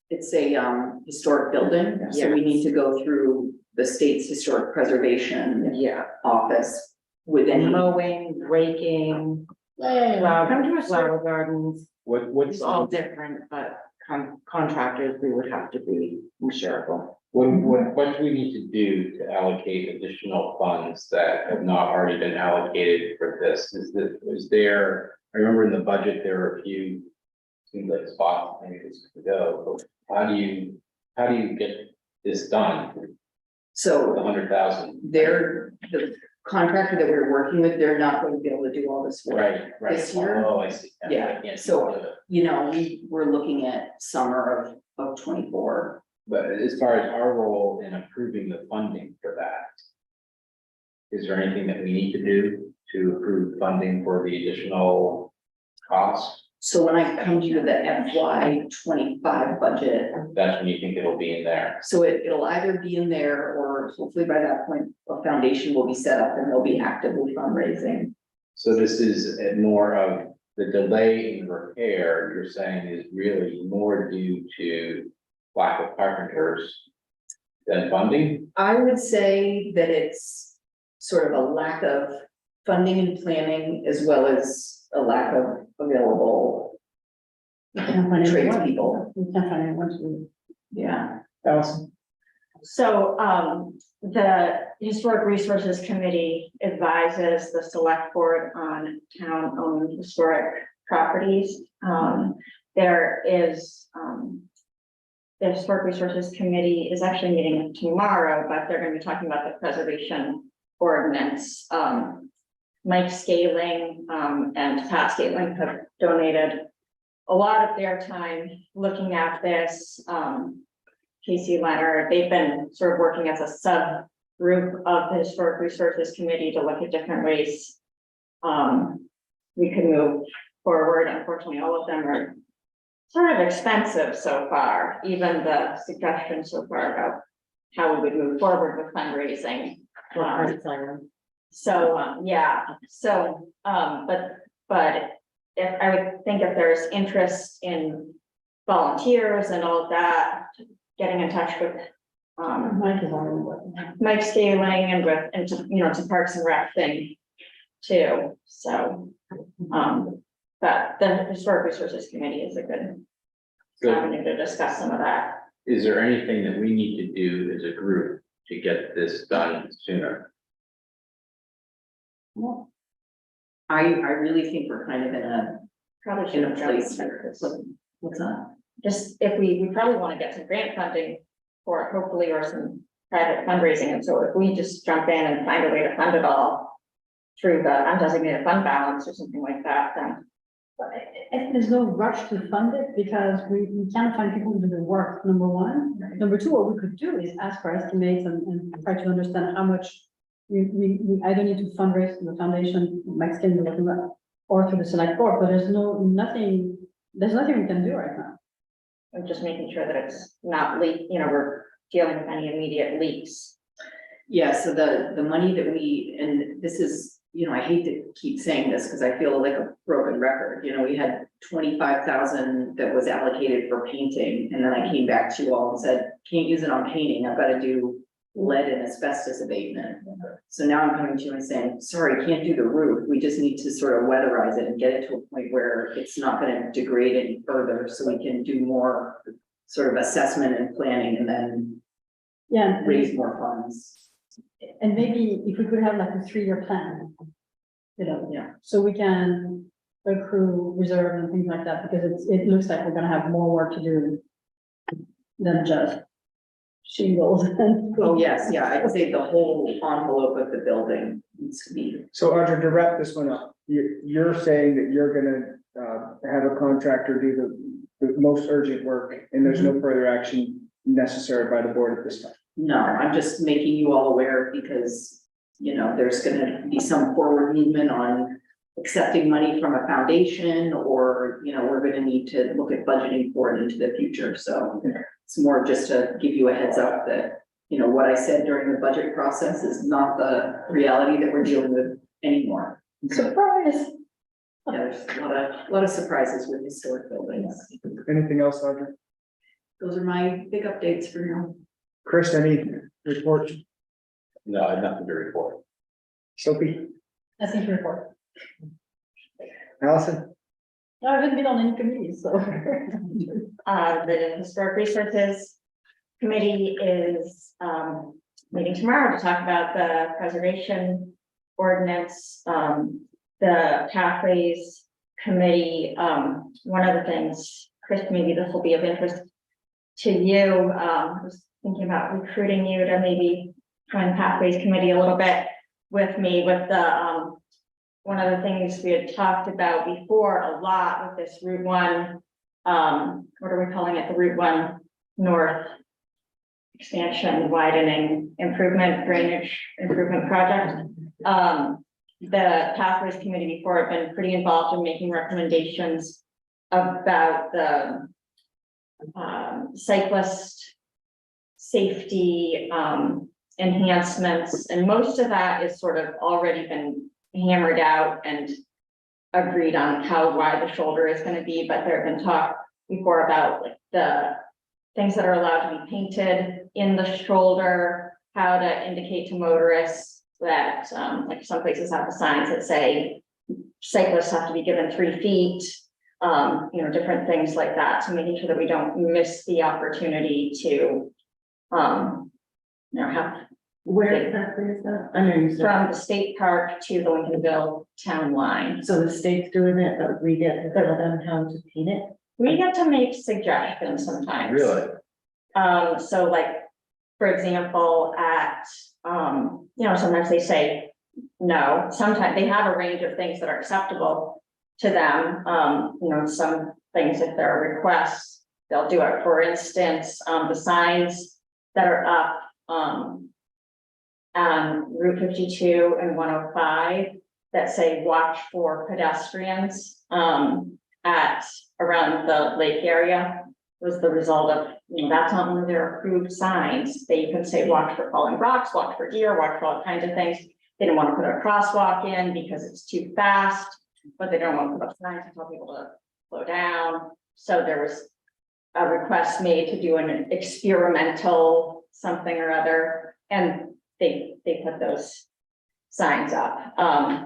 it's a historic building, so we need to go through the state's historic preservation Yeah. office with any. Mowing, raking, flower gardens, What's, it's all different, but contractors, we would have to be insurable. what do we need to do to allocate additional funds that have not already been allocated for this? Is there, I remember in the budget, there were a few, seems like spots, maybe this could go, but how do you get this done? The So 100,000? the contractor that we're working with, they're not going to be able to do all this work. Right. This year? Oh, I see. Yeah, I can't see so- all of it. You know, we were looking at summer of 24. But as far as our role in approving the funding for that, is there anything that we need to do to approve funding for the additional cost? So when I come to the FY 25 budget, That's when you think it'll be in there. so it'll either be in there, or hopefully by that point, a foundation will be set up and they'll be actively fundraising. So this is more of the delay in repair, you're saying is really more due to lack of carpenters than funding? I would say that it's sort of a lack of funding and planning, as well as a lack of available We can't find anyone. tradespeople. We can't find anyone to. Yeah. Allison? So, the Historic Resources Committee advises the select board on town-owned historic properties. There is, the Historic Resources Committee is actually meeting tomorrow, but they're gonna be talking about the preservation ordinance. Mike Scaling, and Pat Scaling have donated a lot of their time looking at this. Casey Leonard, they've been sort of working as a subgroup of the Historic Resources Committee to look at different ways we could move forward. Unfortunately, all of them are sort of expensive so far, even the suggestions so far about how we would move forward with fundraising. So, yeah, so, but if I would think if there's interest in volunteers and all of that, getting in touch with Mike is already working. Mike Scaling and with, and to, you know, to Parks and Rec thing too, so. But the Historic Resources Committee is a good So avenue to discuss some of that. is there anything that we need to do as a group to get this done sooner? I really think we're kind of Probably should in a have jumped place on where, this. what's that? Just if we probably want to get some grant funding for it, hopefully, or some private fundraising, and so if we just jump in and find a way to fund it all through the undesignated fund balance or something like that, then. And there's no rush to fund it because we can't find people to do the work, number one. Number two, what we could do is ask for estimates and try to understand how much we either need to fundraise through the foundation, Mexican, or through the select board, but there's nothing we can do right now. I'm just making sure that it's not leak, you know, we're dealing with any immediate leaks. Yeah, so the money that we, and this is, you know, I hate to keep saying this because I feel like a broken record, you know, we had 25,000 that was allocated for painting, and then I came back to you all and said, can't use it on painting, I've got to do lead and asbestos abatement. So now I'm coming to you and saying, sorry, can't do the roof, we just need to sort of weatherize it and get it to a point where it's not gonna degrade any further, so we can do more sort of assessment and planning and then Yeah, raise more funds. and maybe if we could have like a 3-year plan. You know, Yeah. so we can accrue reserve and things like that, because it looks like we're gonna have more work to do than just shingles and. Oh, yes, yeah, I'd say the whole envelope of the building needs to be. So Audra, to wrap this one up, you're saying that you're gonna have a contractor do the most urgent work, and there's no further action necessary by the board at this time? No, I'm just making you all aware because, you know, there's gonna be some forward movement on accepting money from a foundation, or, you know, we're gonna need to look at budgeting for it into the future, so. It's more just to give you a heads up that, you know, what I said during the budget process is not the reality that we're dealing with anymore. Surprise. Yeah, there's a lot of surprises with historic buildings. Anything else, Audrey? Those are my big updates for now. Chris, any report? No, I have nothing to report. Sophie? Nothing to report. Allison? No, I haven't been on any committee, so. The Historic Resources Committee is, meeting tomorrow to talk about the preservation ordinance, the Pathways Committee. One of the things, Chris, maybe this will be of interest to you. I was thinking about recruiting you to maybe join the Pathways Committee a little bit with me with the, one of the things we had talked about before a lot with this Route 1, what are we calling it? The Route 1 North expansion, widening, improvement, drainage improvement project. The Pathways Committee before had been pretty involved in making recommendations about the cyclist safety enhancements, and most of that is sort of already been hammered out and agreed on how wide the shoulder is going to be, but there have been talk before about like the things that are allowed to be painted in the shoulder, how to indicate to motorists that like some places have the signs that say cyclists have to be given 3 feet, you know, different things like that. So making sure that we don't miss the opportunity to, you know, have Where exactly is that? I know you said. From the state park to the Lincolnville town line. So the state's doing it, but we get to tell them how to paint it. We get to make suggestions sometimes. Really? So like, for example, at, you know, sometimes they say no, sometimes they have a range of things that are acceptable to them. You know, some things, if there are requests, they'll do it. For instance, the signs that are up, Route 52 and 105 that say watch for pedestrians, at around the lake area was the result of, you know, that's not one of their approved signs. They can say watch for falling rocks, watch for deer, watch for all kinds of things. They don't want to put a crosswalk in because it's too fast, but they don't want to put up signs to tell people to slow down. So there was a request made to do an experimental something or other, and they put those signs up.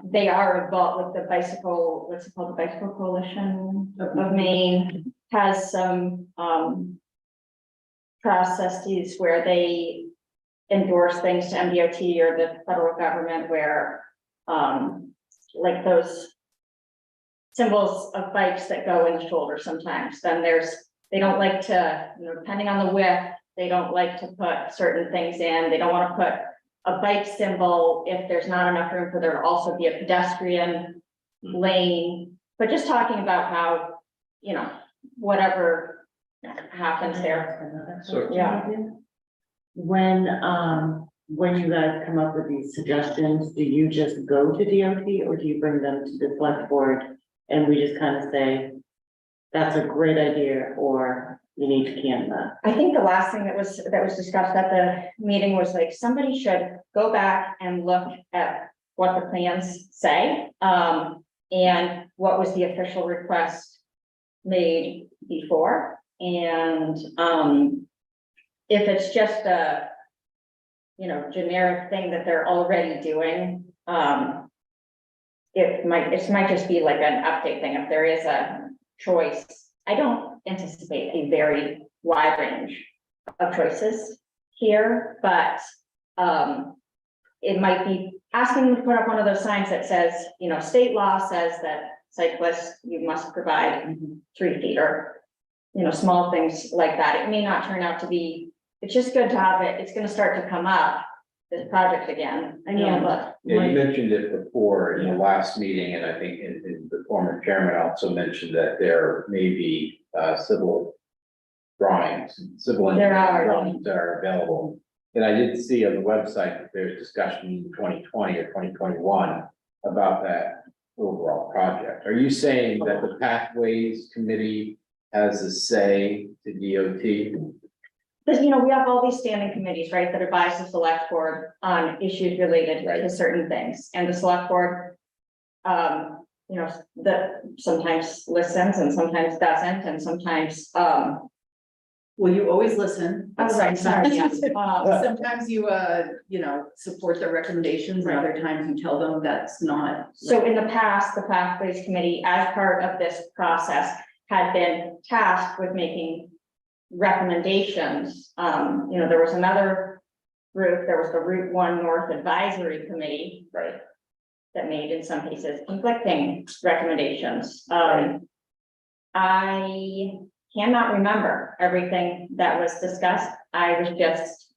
They are involved with the bicycle, what's it called, the Bicycle Coalition of Maine has some processes where they endorse things to MDOT or the federal government where like those symbols of bikes that go in the shoulder sometimes, then they don't like to, you know, depending on the width, they don't like to put certain things in. They don't want to put a bike symbol if there's not enough room for there to also be a pedestrian lane. But just talking about how, you know, whatever happens there. So- Yeah. When you guys come up with these suggestions, do you just go to DOT or do you bring them to the select board and we just kind of say, that's a great idea, or you need to can that? I think the last thing that was discussed at the meeting was like, somebody should go back and look at what the plans say. And what was the official request made before, and if it's just a, you know, generic thing that they're already doing, it might just be like an update thing. If there is a choice, I don't anticipate a very wide range of choices here, but it might be asking them to put up one of those signs that says, you know, state law says that cyclists, you must provide 3 feet, or, you know, small things like that. It may not turn out to be, it's just good to have it. It's going to start to come up, this project again. I know, but Yeah, you mentioned it before in the last meeting, and I think in the former chairman also mentioned that there may be civil drawings, civil There engineering are. drawings that are available. And I did see on the website that there's discussion in 2020 or 2021 about that overall project. Are you saying that the Pathways Committee has a say to DOT? because, you know, we have all these standing committees, right, that advise the select board on issues related to certain things, and the select board. You know, that sometimes listens and sometimes doesn't, and sometimes, Well, you always listen. but Oh, right, sorry, sometimes- yeah. Sometimes you, support their recommendations, and other times you tell them that's not. So in the past, the Pathways Committee, as part of this process, had been tasked with making recommendations. You know, there was another group, there was the Route 1 North Advisory Committee. Right. That made in some cases conflicting recommendations. I cannot remember everything that was discussed. I was just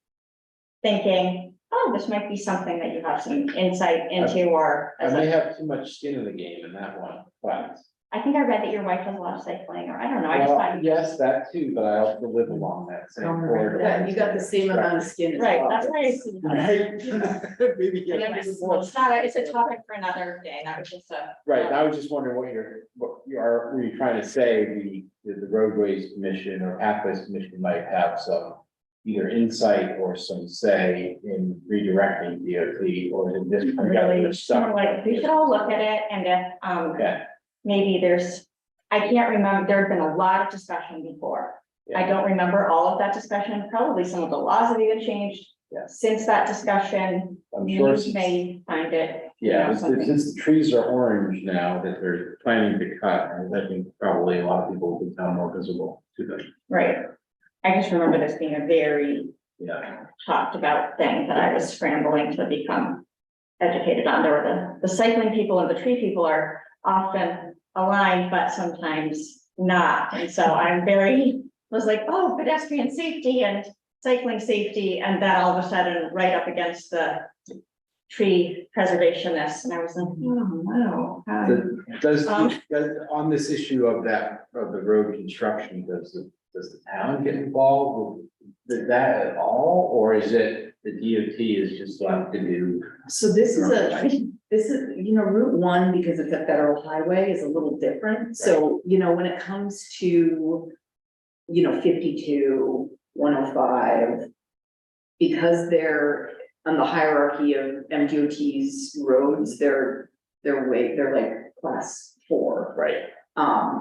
thinking, oh, this might be something that you have some insight into, or I as may a, have too much skin in the game in that one, but. I think I read that your wife does a lot of cycling, or I don't know, I just Well, thought. yes, that too, but I also live along that same corridor. Yeah, you got the same amount of skin as Right, well. that's why I see. Right. Maybe get Anyways, even more. it's not, it's a topic for another day, that was just a. Right, I was just wondering what you are, were you trying to say, the roadways commission or pathways commission might have some. Either insight or some say in redirecting DOT or in this. Really, sort of like, we should all look at it, and if, Okay, maybe there's, I can't remember, there had been a lot of discussion before. I yeah, don't remember all of that discussion, probably some of the laws have even changed. Yeah. Since that discussion, I'm sure you since, may find it. yeah, you know, something. since the trees are orange now that they're planning to cut, I think probably a lot of people will become more visible to them. Right, I just remember this being a very Yeah, talked about thing that I was scrambling to become educated on. There were the cycling people and the tree people are often aligned, but sometimes not. And so I'm was like, oh, pedestrian safety and cycling safety, and then all of a sudden, right up against the tree preservationists, and I was like, oh, no. does, on this issue of the road construction, does the town get involved with that at all? Or is it the DOT is just left to do? So this is Route 1, because it's a federal highway, is a little different. So, when it comes to, 52, 105, because they're on the hierarchy of MDOT's roads, they're like class 4. Right.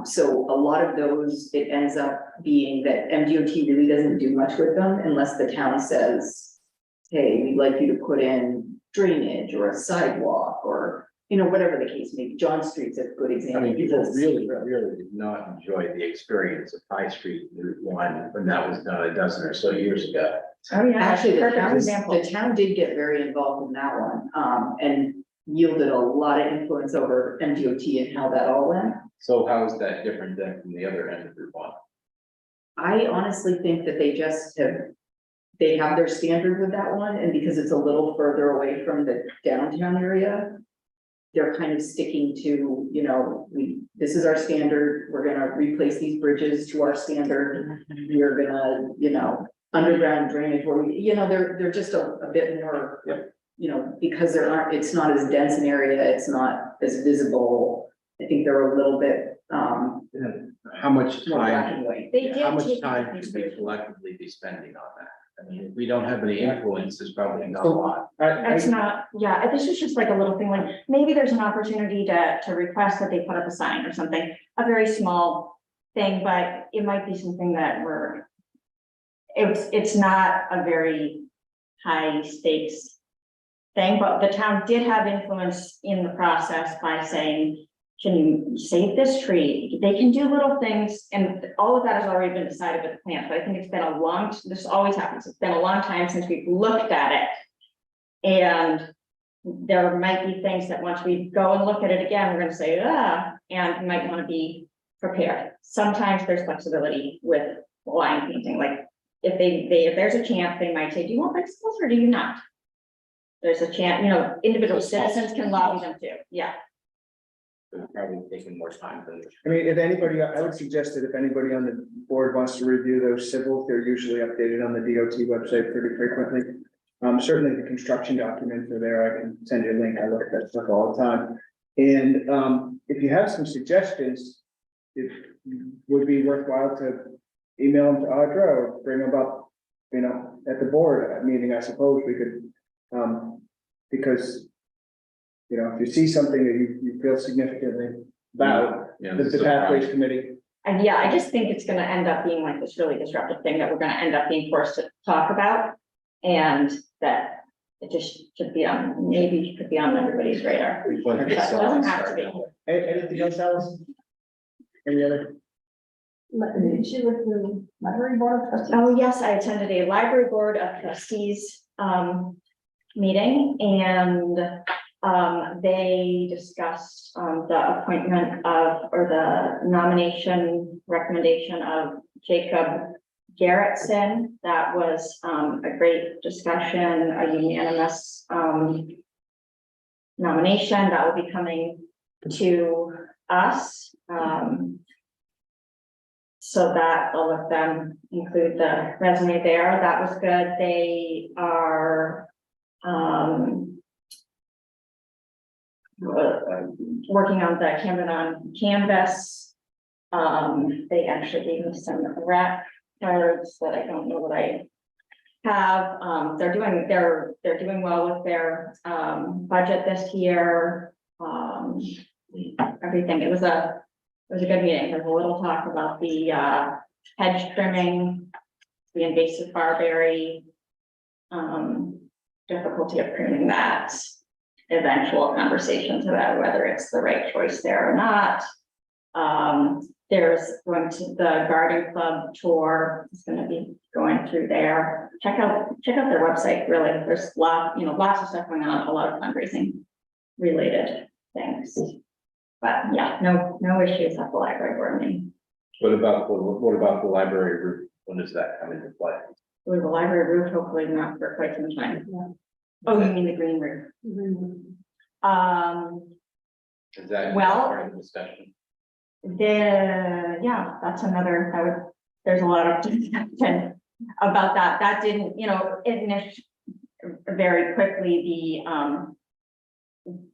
So a lot of those, it ends up being that MDOT really doesn't do much with them unless the town says, hey, we'd like you to put in drainage or a sidewalk, or, whatever the case may be. John Street's a good I example. mean, people because- really did not enjoy the experience of High Street Route 1 when that was done a dozen or so years ago. Oh, yeah. Actually, Perfect example. the town did get very involved in that one, and yielded a lot of influence over MDOT and how that all went. So how is that different than from the other end of Route 1? I honestly think that they have their standard with that one, and because it's a little further away from the downtown area, they're kind of sticking to, this is our standard, we're gonna replace these bridges to our standard. We're gonna, underground drainage where they're just a bit more, because it's not as dense an area, it's not as visible. I think they're a little bit, How much more black time, and white. They did how much take time into should we consideration. collectively be spending on that? I mean, if we don't have any influence, there's probably not a lot. It's not, yeah, this is just like a little thing, like, maybe there's an opportunity to request that they put up a sign or something, a very small thing, but it might be something that it's not a very high stakes thing, but the town did have influence in the process by saying, can you save this tree? They can do little things, and all of that has already been decided with the plant, but I think it's been this always happens, it's been a long time since we've looked at it. And there might be things that once we go and look at it again, we're gonna say, and you might wanna be prepared. Sometimes there's flexibility with line painting, like if there's a chance, they might say, do you want bicycles or do you not? There's a chance, individual citizens can lobby them too, yeah. It's probably taking more time than. I mean, if anybody, I would suggest that if anybody on the board wants to review those civils, they're usually updated on the DOT website pretty frequently. Certainly the construction documents are there. I can send you a link. I look at that stuff all the time. And if you have some suggestions, it would be worthwhile to email them to Audra or bring them up you know, at the board meeting, I suppose we could, because, you know, if you see something that you feel significantly about, Yeah, the pathways committee. And yeah, I just think it's gonna end up being like this really disruptive thing that we're gonna end up being forced to talk about. And that it just should be on, maybe could be on everybody's radar. But it doesn't have to be. Anything else, Alice? Any other? Did you with the library board of trustees? Oh, yes, I attended a library board of trustees meeting, and they discussed the appointment of, or the nomination recommendation of Jacob Garrettson. That was a great discussion, a unanimous nomination that will be coming to us. So that all of them include the resume there. That was good. They are working on the Camden on Canvas. They actually gave me some rec cards that I don't know what I have. They're doing well with their budget this year. Everything. It was a good meeting. There's a little talk about the hedge trimming, the invasive barberry, difficulty of pruning that, eventual conversations about whether it's the right choice there or not. There's going to the garden club tour is going to be going through there. Check out their website. Really, there's lots of stuff going on, a lot of fundraising related things. But yeah, no issues at the library board meeting. What about the library roof? When does that come into play? With the library roof, hopefully not for quite some time. Oh, you mean the green roof? Is that Well- part of the discussion? Yeah, that's another, there's a lot of discussion about that. That didn't, very quickly, the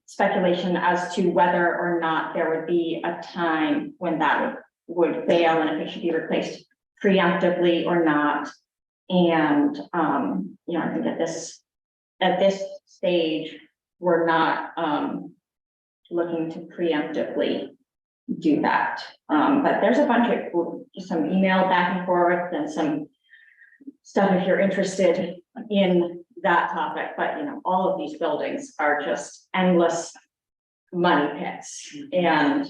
speculation as to whether or not there would be a time when that would fail and if it should be replaced preemptively or not. And, I think at this stage, we're not, looking to preemptively do that. But there's a bunch of, just some email back and forth and some stuff if you're interested in that topic. But, all of these buildings are just endless money pits. And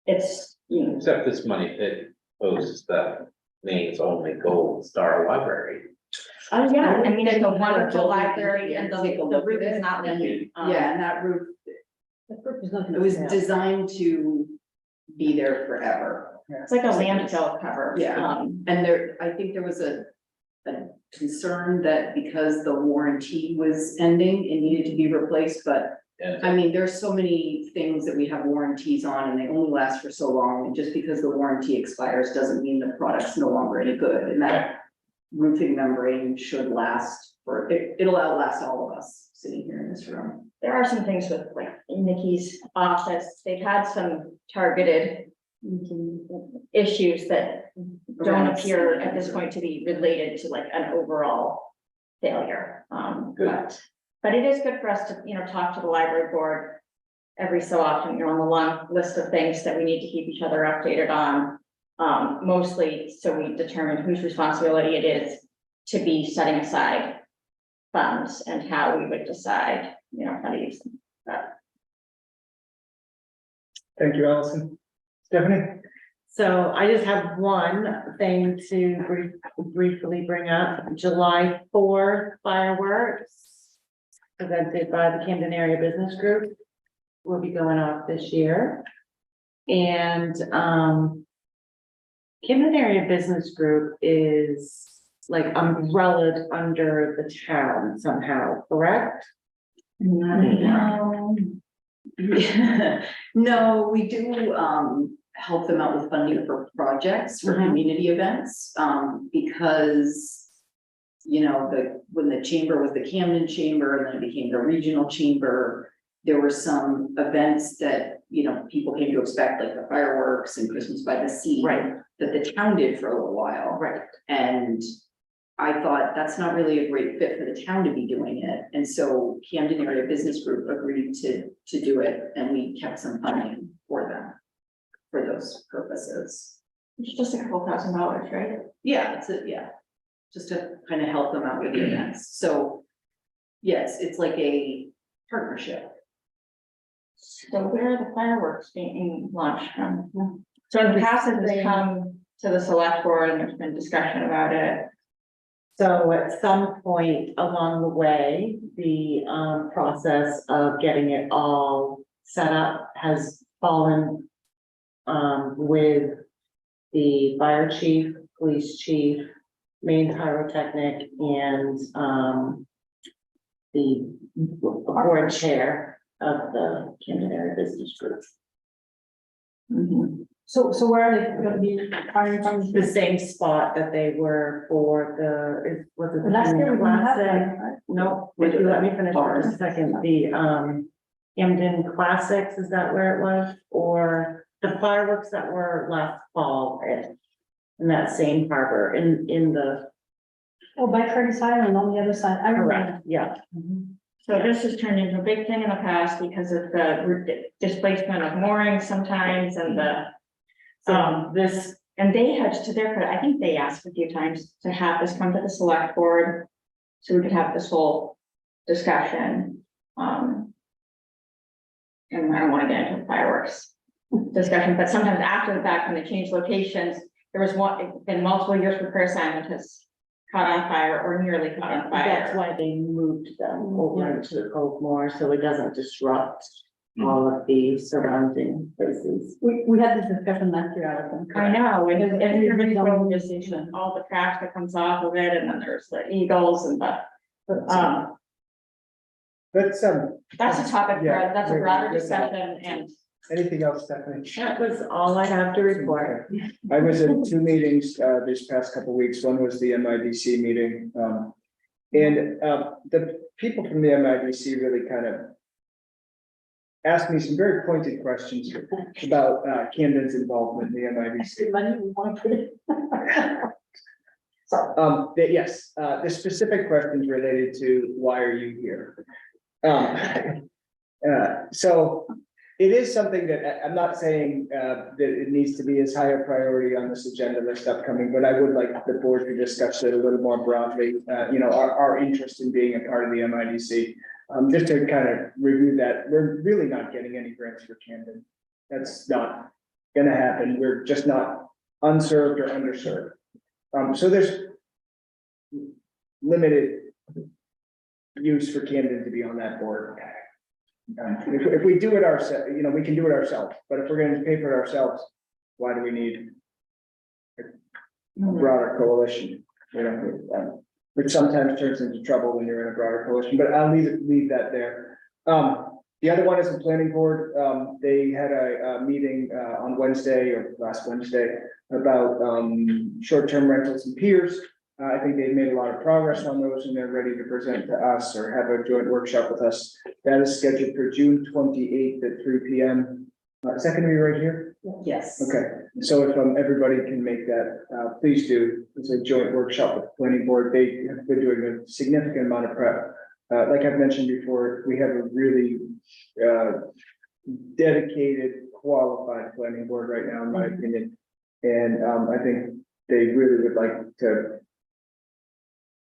it's, Except this money pit poses the name's only gold star library. oh, yeah, I mean, it's a wonderful library and the roof is not leaking. Yeah, and that roof, it was designed to be there forever. It's like a landfill cover. Yeah. And I think there was a concern that because the warranty was ending, it needed to be replaced, but And I mean, there's so many things that we have warranties on and they only last for so long, and just because the warranty expires doesn't mean the product's no longer any good, and that roofing membrane should last it'll outlast all of us sitting here in this room. There are some things with like Nikki's office, they've had some targeted issues that don't appear at this point to be related to like an overall failure. But it is good for us to, talk to the library board every so often, on the long list of things that we need to keep each other updated on. Mostly so we determine whose responsibility it is to be setting aside funds and how we would decide, how to use them. Thank you, Allison. Stephanie? So I just have one thing to briefly bring up. July 4th fireworks presented by the Camden Area Business Group will be going off this year. And Camden Area Business Group is like umbrellaed under the town somehow, correct? No. No, we do help them out with funding for projects, for community events, because when the chamber was the Camden Chamber and then it became the regional chamber, there were some events that, people came to expect, like the fireworks and Christmas by the Sea. Right. That the town did for a little while. Right. And I thought that's not really a great fit for the town to be doing it, and so Camden Area Business Group agreed to do it, and we kept some funding for them. For those purposes. It's just a couple $1,000, right? Yeah, just to kind of help them out with the events, so. Yes, it's like a partnership. So where are the fireworks being launched from? So in the past, it has come to the select board and there's been discussion about it. So at some point along the way, the process of getting it all set up has fallen with the fire chief, police chief, main pyrotechnic, and the board chair of the Camden Area Business Group. So where are they gonna be hiring from? The same spot that they were for was it the Last year we didn't have Classic? that, right? No, if you let me finish for just a second, the Camden Classics, is that where it was? Or the fireworks that were last fall in that same harbor in the, Oh, by Curtis Island on the other side, I remember. correct, yeah. So this has turned into a big thing in the past because of the displacement of moorings sometimes and the. This, And they had, to their credit, I think they asked a few times to have this come to the select board. So we could have this whole discussion. And I don't want to get into the fireworks discussion, but sometimes after the fact, when they change locations, there was been multiple years where Paris Island has caught on fire or nearly caught on that's fire. why they moved them over into the Cove more, so it doesn't disrupt all of the surrounding places. We had this discussion last year, Alison. I know, and Because everybody everybody's on from the this, station. all the trash that comes off of it, and then there's the eagles and the, That's, that's a topic, Yeah, that's a we're- broader we're- discussion, and anything else, Stephanie? That was all I have to report. I was at two meetings, this past couple weeks. One was the MIDC meeting. And the people from the MIDC really kind of asked me some very pointed questions about Camden's involvement in the MIDC. Money, we want to put it. Yes, the specific questions related to why are you here? So it is something that I'm not saying that it needs to be as high a priority on this agenda list upcoming, but I would like the board to discuss it a little more broadly. Our interest in being a part of the MIDC. Just to kind of review that, we're really not getting any grants for Camden. That's not gonna happen. We're just not unserved or underserved. So there's limited use for Camden to be on that board. If we do it ourselves, we can do it ourselves, but if we're gonna pay for it ourselves, why do we need a broader coalition? Which sometimes turns into trouble when you're in a broader coalition, but I'll leave that there. The other one is the planning board. They had a meeting on Wednesday or last Wednesday about short-term rentals and piers. I think they've made a lot of progress on those and they're ready to present to us or have a joint workshop with us. That is scheduled for June 28th at 3 p.m. Is that gonna be right here? Yes. Okay, so if everybody can make that, please do. It's a joint workshop with the planning board. They have been doing a significant amount of prep. Like I've mentioned before, we have a really dedicated, qualified planning board right now, in my opinion. And I think they really would like to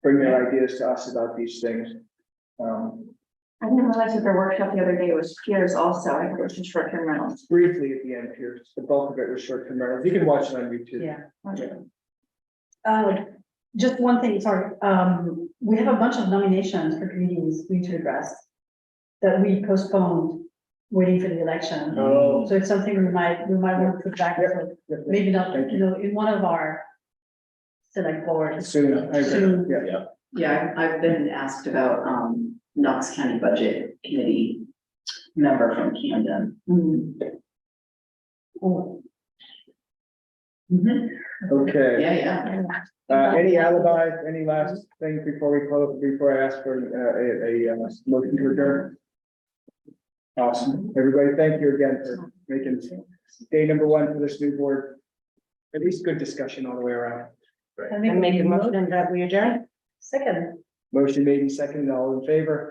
bring their ideas to us about these things. I didn't realize that their workshop the other day was peers also, I heard it was just short-term rentals. Briefly at the end here, the bulk of it was short-term rentals. You can watch it on YouTube. Yeah. Just one thing, sorry, we have a bunch of nominations for committees we need to address that we postponed waiting for the election. Oh. So it's something we might want to put back, maybe not, in one of our select boards. Soon, I agree. Soon. Yeah. Yeah, I've been asked about, Knox County Budget Committee member from Camden. Okay. Yeah. Any alibi, any last things before we close, before I ask for a motion to adjourn? Awesome. Everybody, thank you again for making day number one for this new board. At least good discussion all the way around. And make a motion that we adjourn. Second. Motion made and seconded, all in favor?